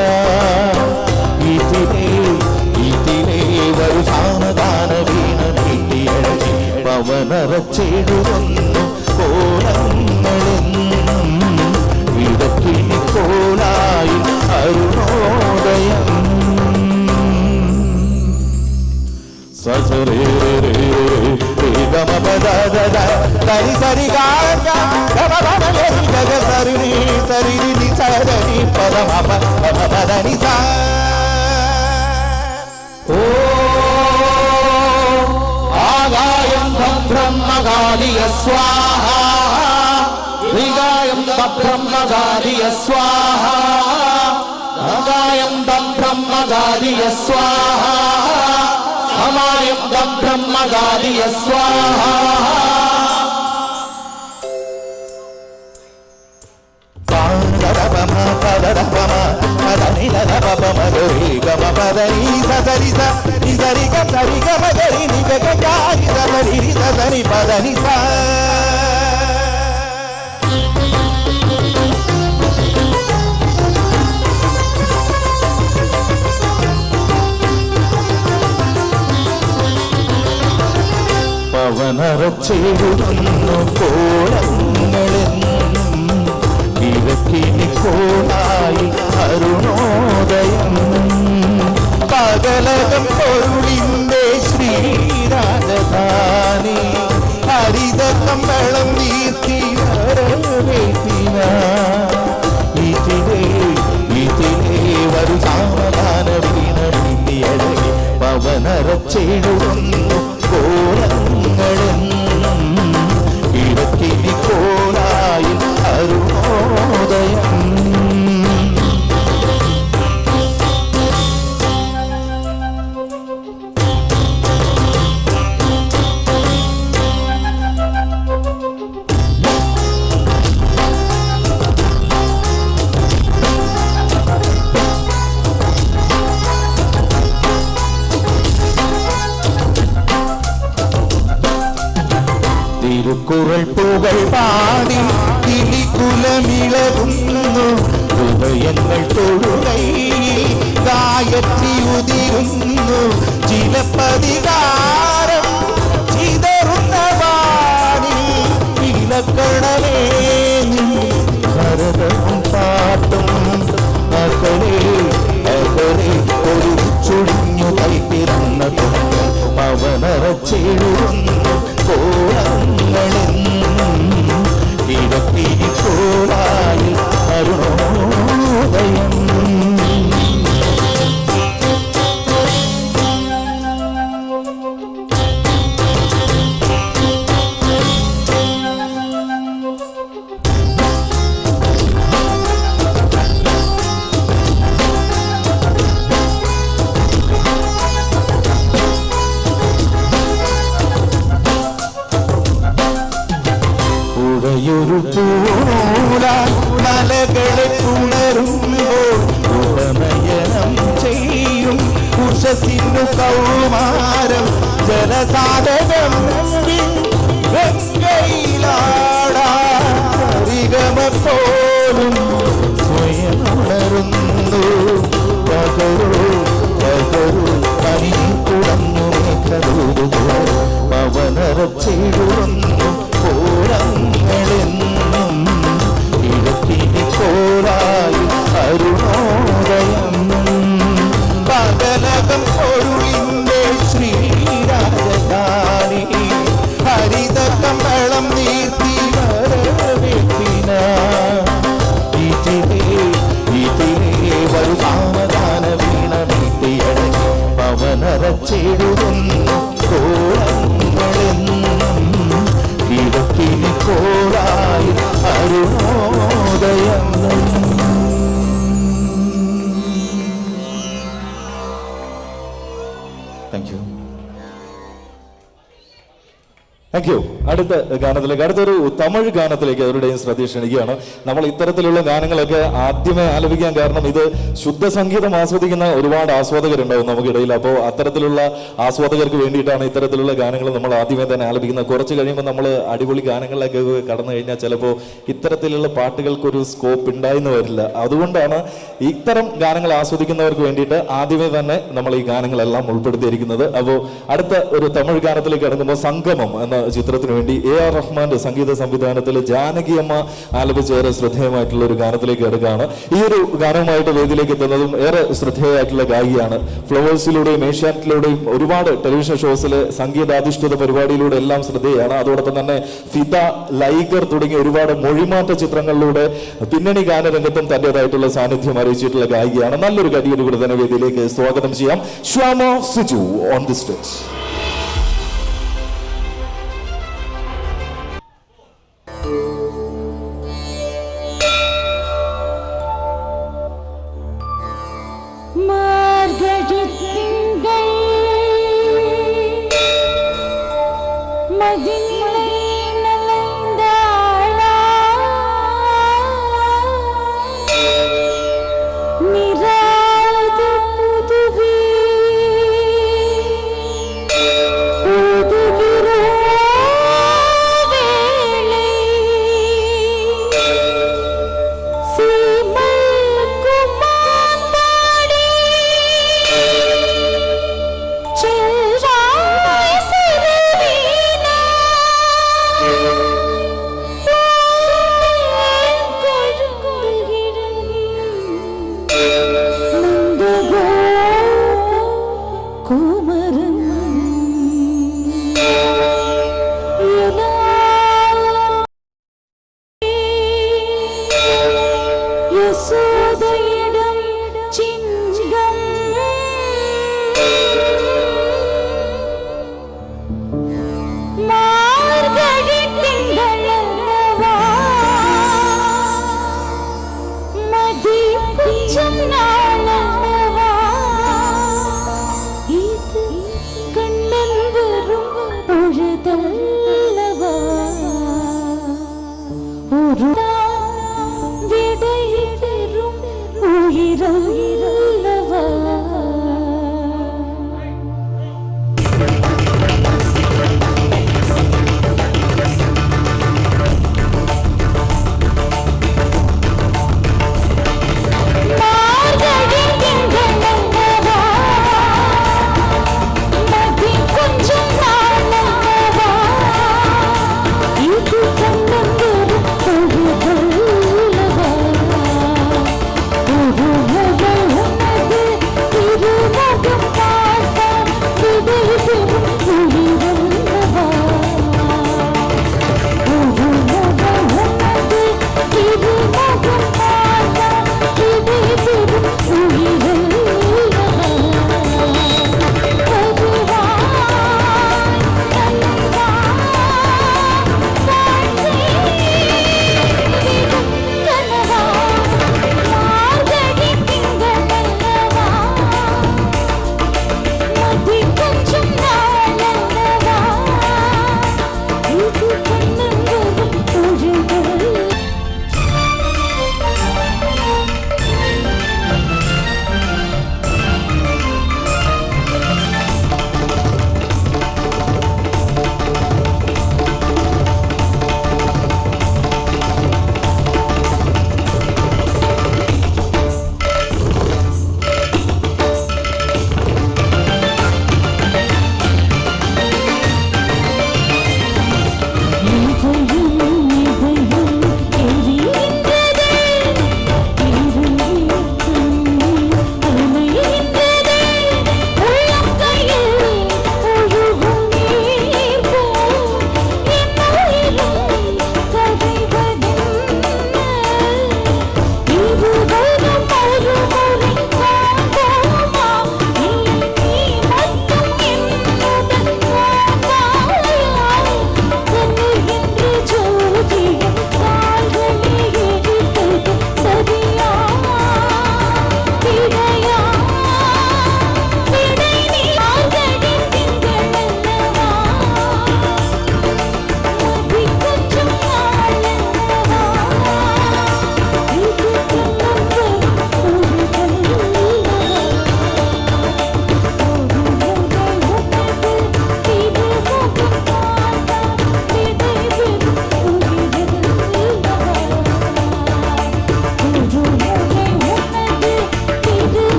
ഇതിലേ വരു സാമദാന വീണ നീട്ടിയഴകി പവനറച്ചെടുവന്നു കോലങ്ങളെന്നും വിടക്കിനി കോലായി അരുണോദയം. സസരേ സരി സരി സരി സരി സരി പദമപദനി സ. ഓ ആകായം ഭദ്രം മകാലി स्वाहा ऋगायं ब्रह्मचार्य स्वाहा अगायं ब्रह्मचार्य स्वाहा अमायं ब्रह्मचार्य स्वाहा പവനറച്ചെഴുതുന്നു കോളങ്ങളെന്നും ഇരക്കിനി കോളായി അരുണോദയം പകലകം പൊരുളിന്റെ ശ്രീരാജധാനി ഹരിത കമ്പളം വീർത്തി വരവേറ്റിന ഇതിലേ വരു സാവധാന വീണ വീട്ടിയഴകി പവനറച്ചെഴുതുന്നു കോളങ്ങളെന്നും ഇടക്കിനി കോളായി അരുണോദയം തിരുക്കുറൾ പുകൾ പാടി കിളികുലമിളകുന്നു ഹൃദയങ്ങൾ തൊഴുകൈ ഗായത്രി ഉതിരുന്നു ചിലപ്പതികാരം ചിതറുന്ന വാണി ഇലക്കണമേ ഭരതം പാട്ടും അകലെ അകലെ ഒരു ചുഴിഞ്ഞു കൈപ്പിറന്ന തൊങ്ങൽ പവനറച്ചെഴുതുന്നു കോളങ്ങളെന്നും ഇടത്തിരി കോളായി അരുണോദയം ഒരു പൂല മലകളെ പുണരുമ്പോൾ ഉപനയനം ചെയ്യും ഉഷസിന്നു കൗമാരം ജലസാധകം ഗംഗയിലാടാരികമപ്പോലും സ്വയം ഉണരുന്നു പകരു പകരു പനി കുടന്നു മേഘദൂതു പവനറച്ചെഴുതുന്നു കോളങ്ങളെന്നും ഇടത്തിരി കോളായി അരുണോദയം പകലകം പൊരുളിന്റെ ശ്രീരാജധാനി ഹരിത കമ്പളം നീർത്തി വരവേറ്റിന ഇതിലേ വരു സാവധാന വീണ വീട്ടിയടങ്ങി പവനറച്ചെഴുതുന്നു കോളങ്ങളെന്നും ഇടക്കിനി കോളായി അരുണോദയം താങ്ക് യു. അടുത്ത ഗാനത്തിലേക്ക്, അടുത്തൊരു തമിഴ് ഗാനത്തിലേക്ക് അവരുടെയും ശ്രദ്ധ ക്ഷണിക്കുകയാണ്. നമ്മൾ ഇത്തരത്തിലുള്ള ഗാനങ്ങളൊക്കെ ആദ്യമേ ആലപിക്കാൻ കാരണം ഇത് ശുദ്ധ സംഗീതം ആസ്വദിക്കുന്ന ഒരുപാട് ആസ്വാദകരുണ്ടാവും നമുക്കിടയിൽ. അപ്പോൾ അത്തരത്തിലുള്ള ആസ്വാദകർക്ക് വേണ്ടിയിട്ടാണ് ഇത്തരത്തിലുള്ള ഗാനങ്ങൾ നമ്മൾ ആദ്യമേ തന്നെ ആലപിക്കുന്നത്. കുറച്ച് കഴിയുമ്പോൾ നമ്മൾ അടിപൊളി ഗാനങ്ങളിലേക്ക് കടന്നു കഴിഞ്ഞാൽ ചിലപ്പോൾ ഇത്തരത്തിലുള്ള പാട്ടുകൾക്കൊരു സ്കോപ്പ് ഉണ്ടായെന്ന് വരില്ല. അതുകൊണ്ടാണ് ഇത്തരം ഗാനങ്ങൾ ആസ്വദിക്കുന്നവർക്ക് വേണ്ടിയിട്ട് ആദ്യമേ തന്നെ നമ്മൾ ഈ ഗാനങ്ങളെല്ലാം ഉൾപ്പെടുത്തിയിരിക്കുന്നത്. അപ്പോൾ അടുത്ത ഒരു തമിഴ് ഗാനത്തിലേക്ക് കടക്കുമ്പോൾ സംഗമം എന്ന ചിത്രത്തിന് വേണ്ടി AR റഹ്മാന്റെ സംഗീത സംവിധാനത്തിൽ ജാനകി അമ്മ ആലപിച്ച ഏറെ ശ്രദ്ധേയമായിട്ടുള്ള ഒരു ഗാനത്തിലേക്ക് എടുക്കുകയാണ്. ഈ ഒരു ഗാനവുമായിട്ട് വേദിയിലേക്ക് എത്തുന്നതും ഏറെ ശ്രദ്ധേയമായിട്ടുള്ള ഗായികയാണ്. ഫ്ലവേഴ്സിലൂടെയും ഏഷ്യാനെറ്റിലൂടെയും ഒരുപാട് ടെലിവിഷൻ ഷോസിലെ സംഗീതാധിഷ്ഠിത പരിപാടിയിലൂടെ എല്ലാം ശ്രദ്ധേയമാണ്. അതോടൊപ്പം തന്നെ ഫിദ, ലൈഗർ തുടങ്ങിയ ഒരുപാട് മൊഴിമാറ്റ ചിത്രങ്ങളിലൂടെ പിന്നണി ഗാനരംഗത്തും തന്റേതായിട്ടുള്ള സാന്നിധ്യം അറിയിച്ചിട്ടുള്ള ഗായികയാണ്. നല്ലൊരു കടിയോടുകൂടി തന്നെ വേദിയിലേക്ക് സ്വാഗതം ചെയ്യാം Shyama Siju on the stage. Oh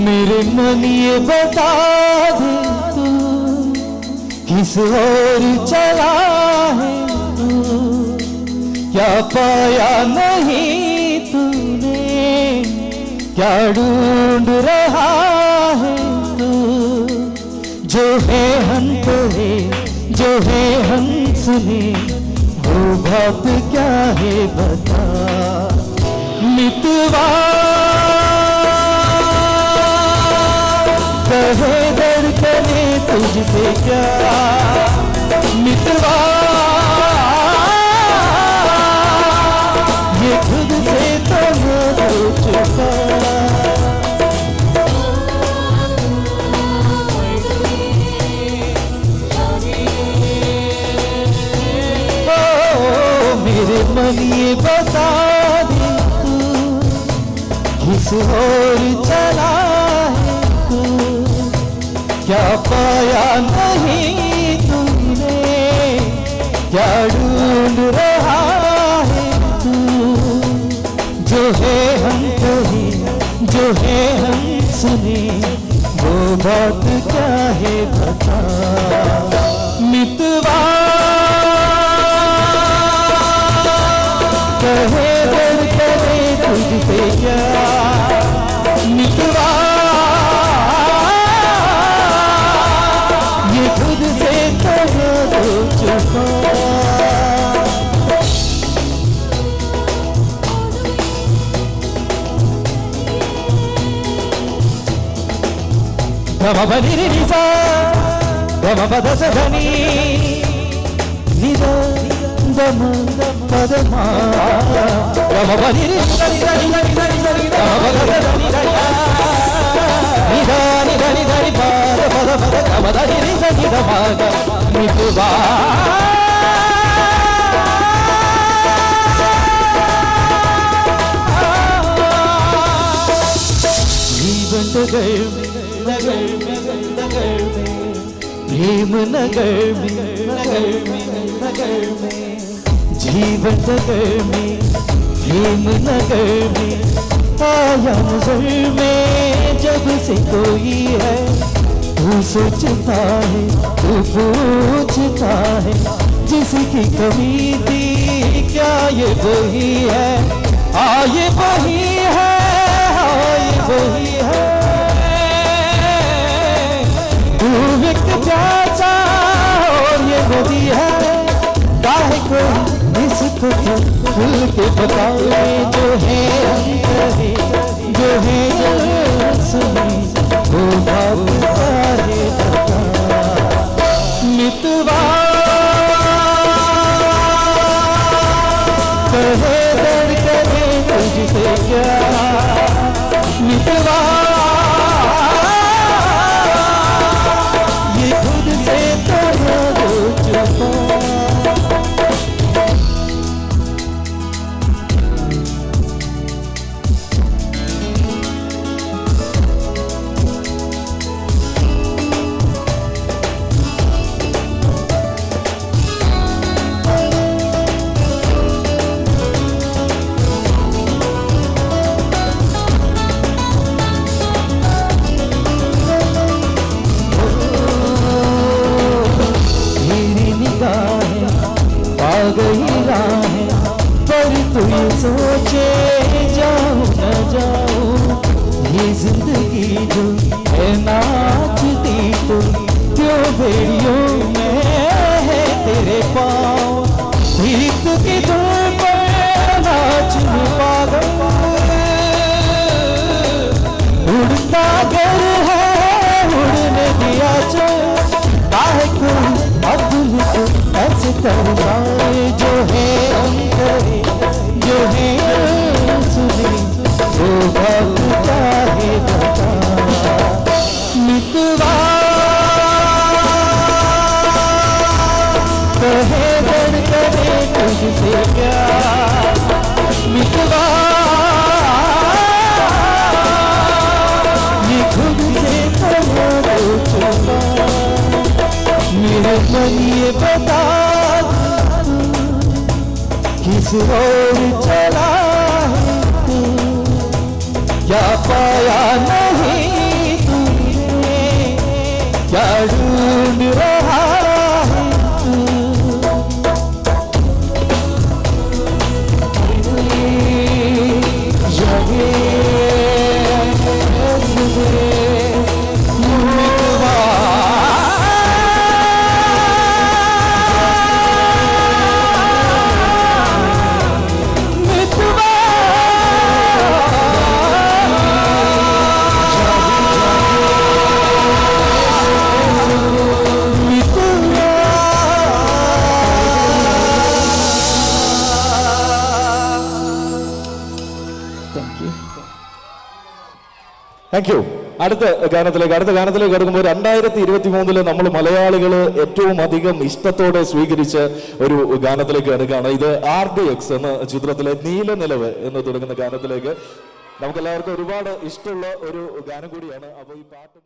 मेरे मन ये बता दे तू किस ओर चला है तू, क्या पाया नहीं तूने, क्या ढूंढ रहा है तू। जो है हम कहे, जो है हम सुने, वो बात क्या है बता। मितवा कहे धड़कने तुझसे क्या, मितवा ये खुद से तो हो चुका। ओ मेरे मन ये बता दे तू किस ओर चला है तू, क्या पाया नहीं तूने, क्या ढूंढ रहा है तू। जो है हम कहे, जो है हम सुने, वो बात क्या है बता। मितवा कहे धड़कने तुझसे क्या, मितवा ये खुद से तो हो चुका। गम बनी निसा गम पद सधनी निदा गम पद मा गम बनी निदा निदा निदा निदा निदा गम पद सधनी निदा निदा निदा निदा पद पद गम पद निदा निदा मा मितवा जीवन नगर में प्रेम नगर में जीवन नगर में प्रेम नगर में आया नजर में जब से कोई है। तू सोचता है, तू पूछता है, जिसकी कमी थी क्या ये वही है। ये वही है, ये वही है। तू व्यक्त प्यासा और ये नदी है, काहे को इसको खुल के बताए। जो है कहे, जो है सुने, वो बात काहे बता। मितवा कहे धड़कने तुझसे क्या, मितवा जिंदगी जो है नाचती तो क्यों बेड़ियों में है तेरे पाँव भीख की धूप पर नाचने पागल उड़ता घर है उड़ने दिया जो काहे को अब्दुल को ऐसे करवाए जो है अंतरे जो है सुने वो बात चाहे बता मितवा कहे धड़कने तुझसे प्यार मितवा ये खुद से कहो तो चुका मेरे मन ये बता किस ओर चला है तू क्या पाया नहीं तूने क्या ढूंढ रहा है तू താങ്ക് യു. അടുത്ത ഗാനത്തിലേക്ക് കടക്കുമ്പോൾ 2023 നമ്മൾ മലയാളികൾ ഏറ്റവും അധികം ഇഷ്ടത്തോടെ സ്വീകരിച്ച ഒരു ഗാനത്തിലേക്ക് കടക്കുകയാണ്. ഇത് RDX എന്ന ചിത്രത്തിലെ നീലനിലവ് എന്ന് തുടങ്ങുന്ന ഗാനത്തിലേക്ക് നമുക്ക് എല്ലാവർക്കും ഒരുപാട് ഇഷ്ടമുള്ള ഒരു ഗാനം കൂടിയാണ്. അപ്പോൾ ഈ പാട്ട്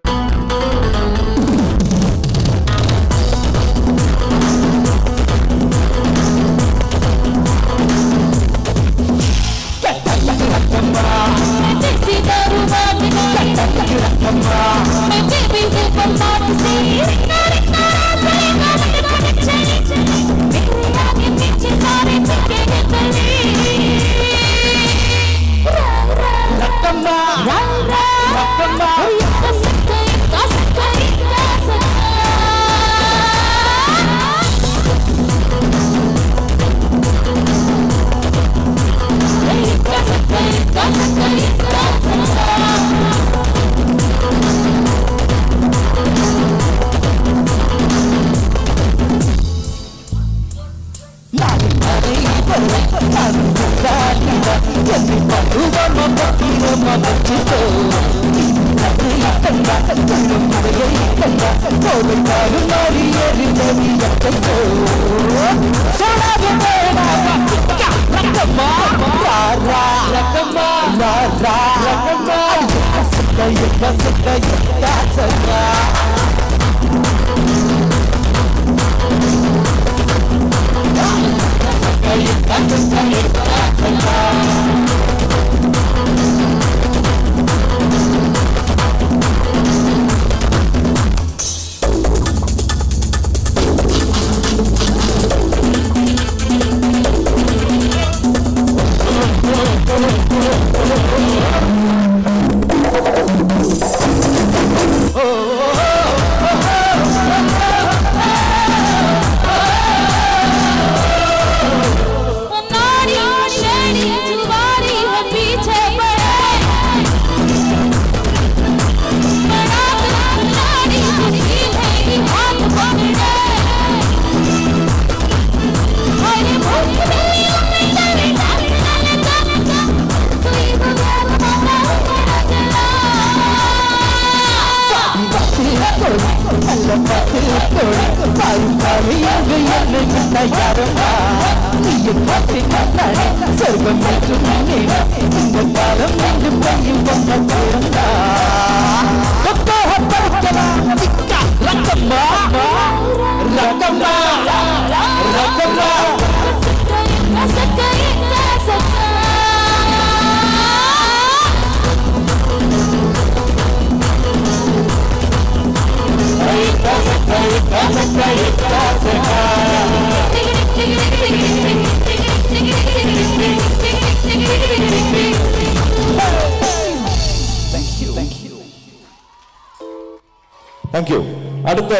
താങ്ക് യു. അടുത്ത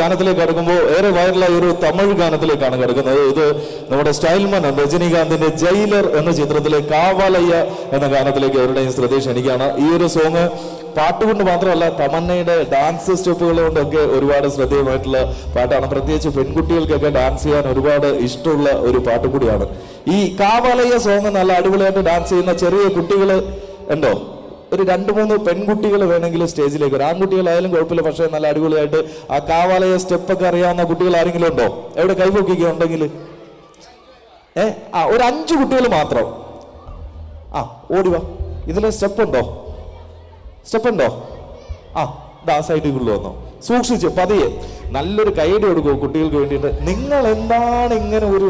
ഗാനത്തിലേക്ക് കടക്കുമ്പോൾ ഏറെ വൈറലായ ഒരു തമിഴ് ഗാനത്തിലേക്കാണ് കിടക്കുന്നത്. ഇത് നമ്മുടെ സ്റ്റൈൽമൻ രജനീകാന്തിന്റെ ജയിലർ എന്ന ചിത്രത്തിലെ കാവാലയ്യ എന്ന ഗാനത്തിലേക്ക് അവരുടെയും ശ്രദ്ധ ക്ഷണിക്കുകയാണ്. ഈ ഒരു സോങ് പാട്ടുകൊണ്ട് മാത്രമല്ല തമന്നയുടെ ഡാൻസ് സ്റ്റെപ്പുകൾ കൊണ്ടൊക്കെ ഒരുപാട് ശ്രദ്ധേയമായിട്ടുള്ള പാട്ടാണ്. പ്രത്യേകിച്ച് പെൺകുട്ടികൾക്കൊക്കെ ഡാൻസ് ചെയ്യാൻ ഒരുപാട് ഇഷ്ടമുള്ള ഒരു പാട്ട് കൂടിയാണ്. ഈ കാവാലയ്യ സോങ് നല്ല അടിപൊളിയായിട്ട് ഡാൻസ് ചെയ്യുന്ന ചെറിയ കുട്ടികൾ ഉണ്ടോ? ഒരു 2-3 പെൺകുട്ടികൾ വേണമെങ്കിൽ സ്റ്റേജിലേക്ക് വരും. ആൺകുട്ടികളായാലും കുഴപ്പമില്ല, പക്ഷേ നല്ല അടിപൊളിയായിട്ട് ആ കാവാലയ സ്റ്റെപ്പൊക്കെ അറിയാവുന്ന കുട്ടികൾ ആരെങ്കിലും ഉണ്ടോ? എവിടെ കൈപൊക്കിക്കുക ഉണ്ടെങ്കിൽ ഒരു 5 കുട്ടികൾ മാത്രം. ഓടിവാ. ഇതിലെ സ്റ്റെപ്പ് ഉണ്ടോ? ആ സൈഡിൽ വന്നോ. സൂക്ഷിച്ച് പതിയെ നല്ലൊരു കൈയടി കൊടുക്കുമോ കുട്ടികൾക്ക് വേണ്ടിയിട്ട്. നിങ്ങൾ എന്താണ് ഇങ്ങനെ ഒരു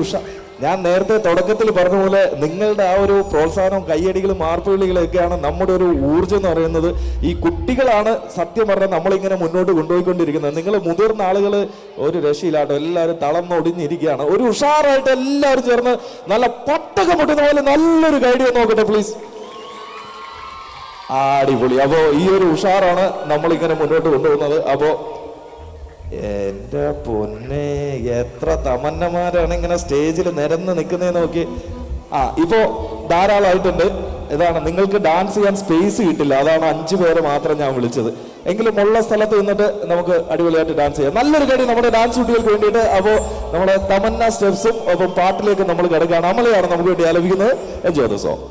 ഞാൻ നേരത്തെ തുടക്കത്തിൽ പറഞ്ഞ പോലെ നിങ്ങളുടെ ആ ഒരു പ്രോത്സാഹനവും കയ്യടികളും മാർപ്പുകളികളൊക്കെയാണ് നമ്മുടെ ഒരു ഊർജ്ജം എന്ന് പറയുന്നത്. ഈ കുട്ടികളാണ് സത്യം പറഞ്ഞാൽ നമ്മളിങ്ങനെ മുന്നോട്ട് കൊണ്ടുപോയിക്കൊണ്ടിരിക്കുന്നത്. നിങ്ങൾ മുതിർന്ന ആളുകൾ ഒരു രക്ഷയിലാട്ടോ, എല്ലാവരും തളർന്നൊടിഞ്ഞിരിക്കുകയാണ്. ഒരു ഉഷാറായിട്ട് എല്ലാവരും ചേർന്ന് നല്ല പട്ടകം പൊട്ടുന്ന പോലെ നല്ലൊരു കൈയടി നോക്കട്ടെ പ്ലീസ്. അടിപൊളി. അപ്പോ ഈ ഒരു ഉഷാറാണ് നമ്മളിങ്ങനെ മുന്നോട്ട് കൊണ്ടുപോകുന്നത്. അപ്പോ എന്റെ പൊന്നെ, എത്ര തമന്നമാരാണ് ഇങ്ങനെ സ്റ്റേജിൽ നിരന്ന് നിൽക്കുന്നതെന്ന് നോക്കി. ഇപ്പോ ധാരാളമായിട്ടുണ്ട്. ഇതാണ് നിങ്ങൾക്ക് ഡാൻസ് ചെയ്യാൻ സ്പേസ് കിട്ടില്ല, അതാണ് 5 പേരെ മാത്രം ഞാൻ വിളിച്ചത്. എങ്കിലും ഉള്ള സ്ഥലത്ത് നിന്നിട്ട് നമുക്ക് അടിപൊളിയായിട്ട് ഡാൻസ് ചെയ്യാം. നല്ലൊരു കാര്യം നമ്മുടെ ഡാൻസ് കുട്ടികൾക്ക് വേണ്ടിയിട്ട്. അപ്പോൾ നമ്മുടെ തമന്ന സ്റ്റെപ്സും ഒപ്പം പാട്ടിലേക്ക് നമ്മൾ കിടക്കുകയാണ്. അമലയാണ് നമുക്ക് വേണ്ടി ആലപിക്കുന്നത്. Enjoy the song.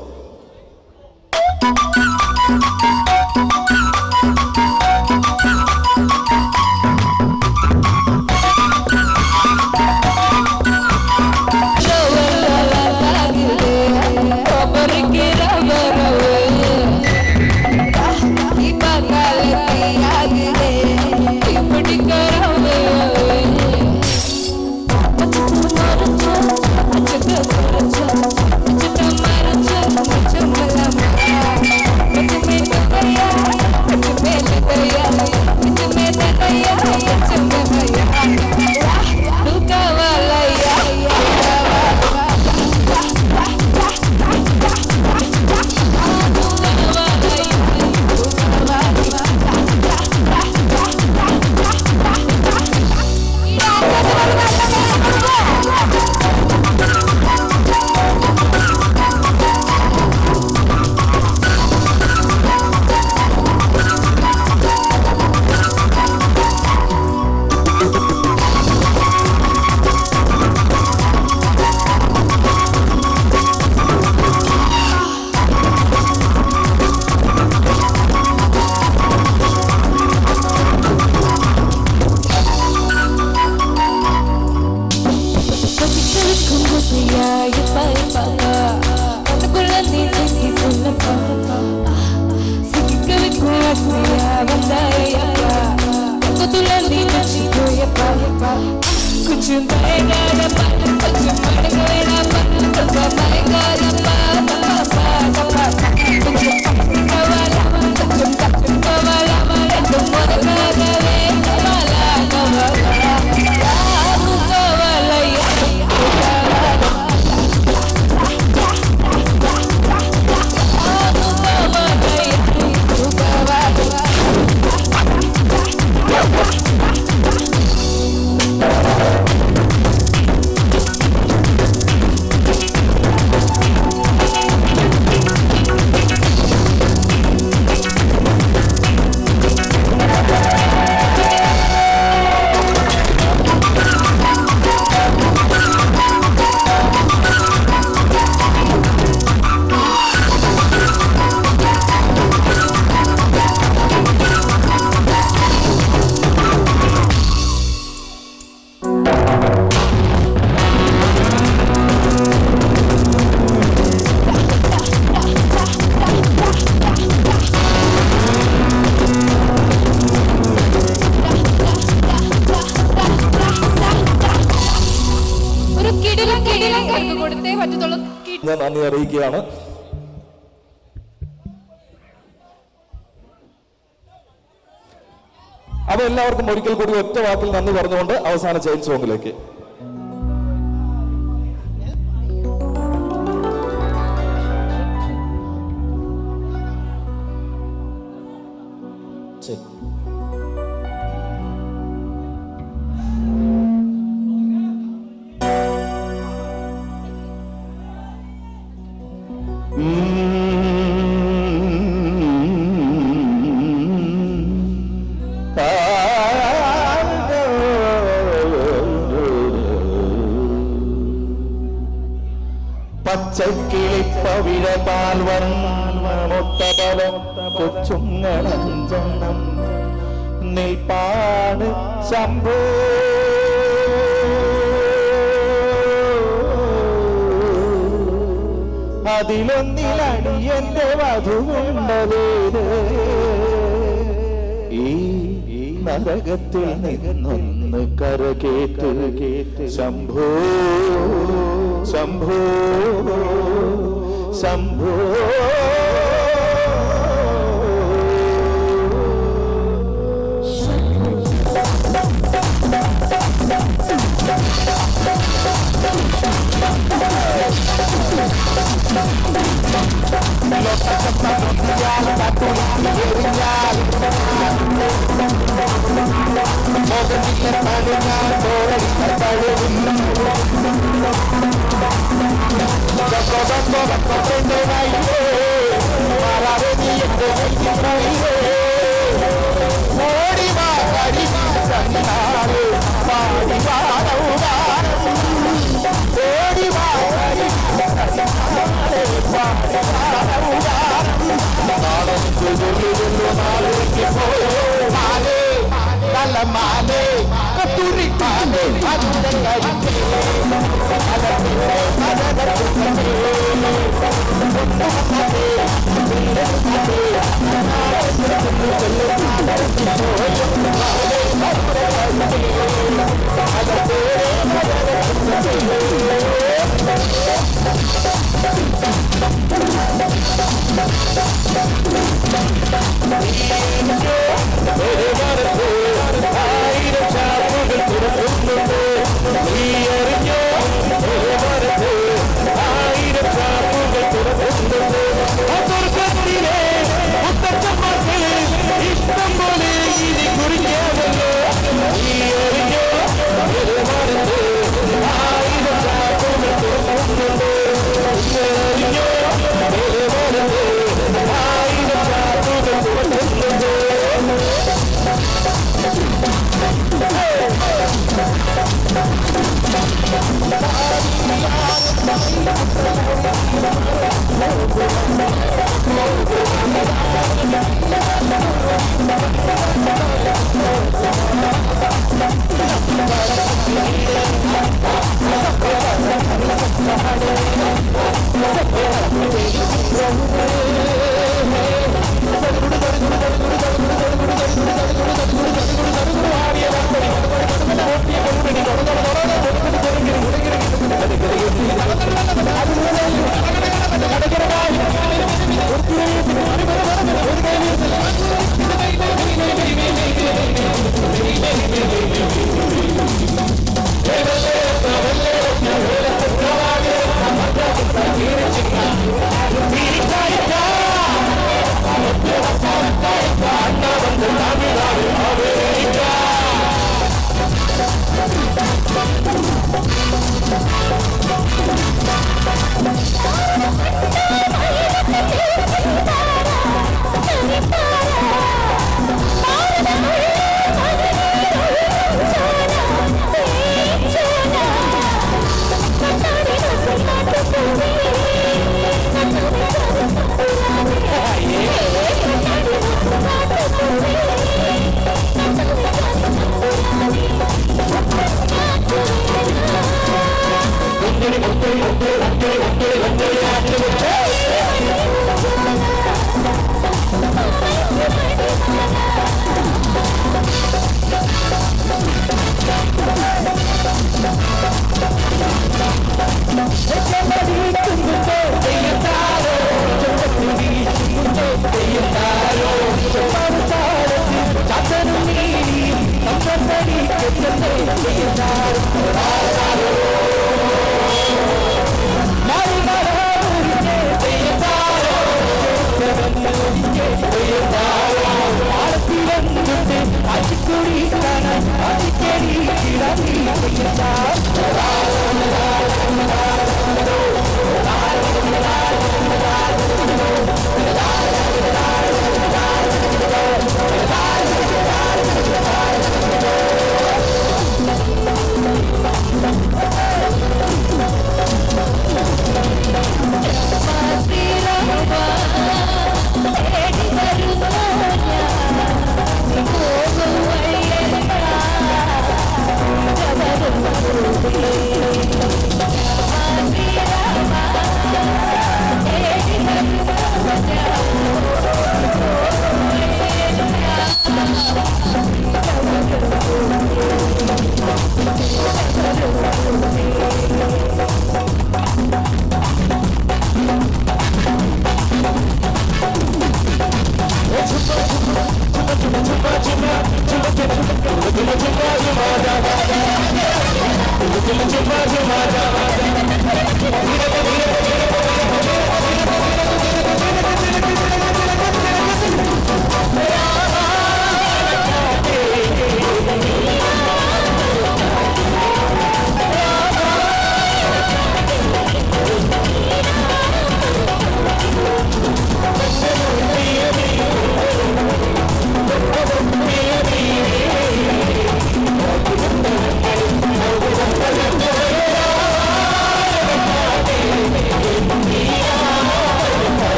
ഞാൻ നന്ദി അറിയിക്കുകയാണ്. അപ്പൊ എല്ലാവർക്കും ഒരിക്കൽ കൂടി ഒറ്റ വാക്കിൽ നന്ദി പറഞ്ഞുകൊണ്ട് അവസാന ചെയിൻ സോങ്ങിലേക്ക്. പവിഴപാൽ വർണ്ണമൊട്ടപല കൊച്ചുങ്ങളഞ്ചെണ്ണം നിൽപ്പാണ് ശംഭോ അതിലൊന്നിലടിയന്റെ വധുവുണ്ടതേത് ഈ നരകത്തിൽ നിന്നൊന്ന് കരകേറ്റ് ശംഭോ ശംഭോ ശംഭോ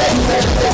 Hey!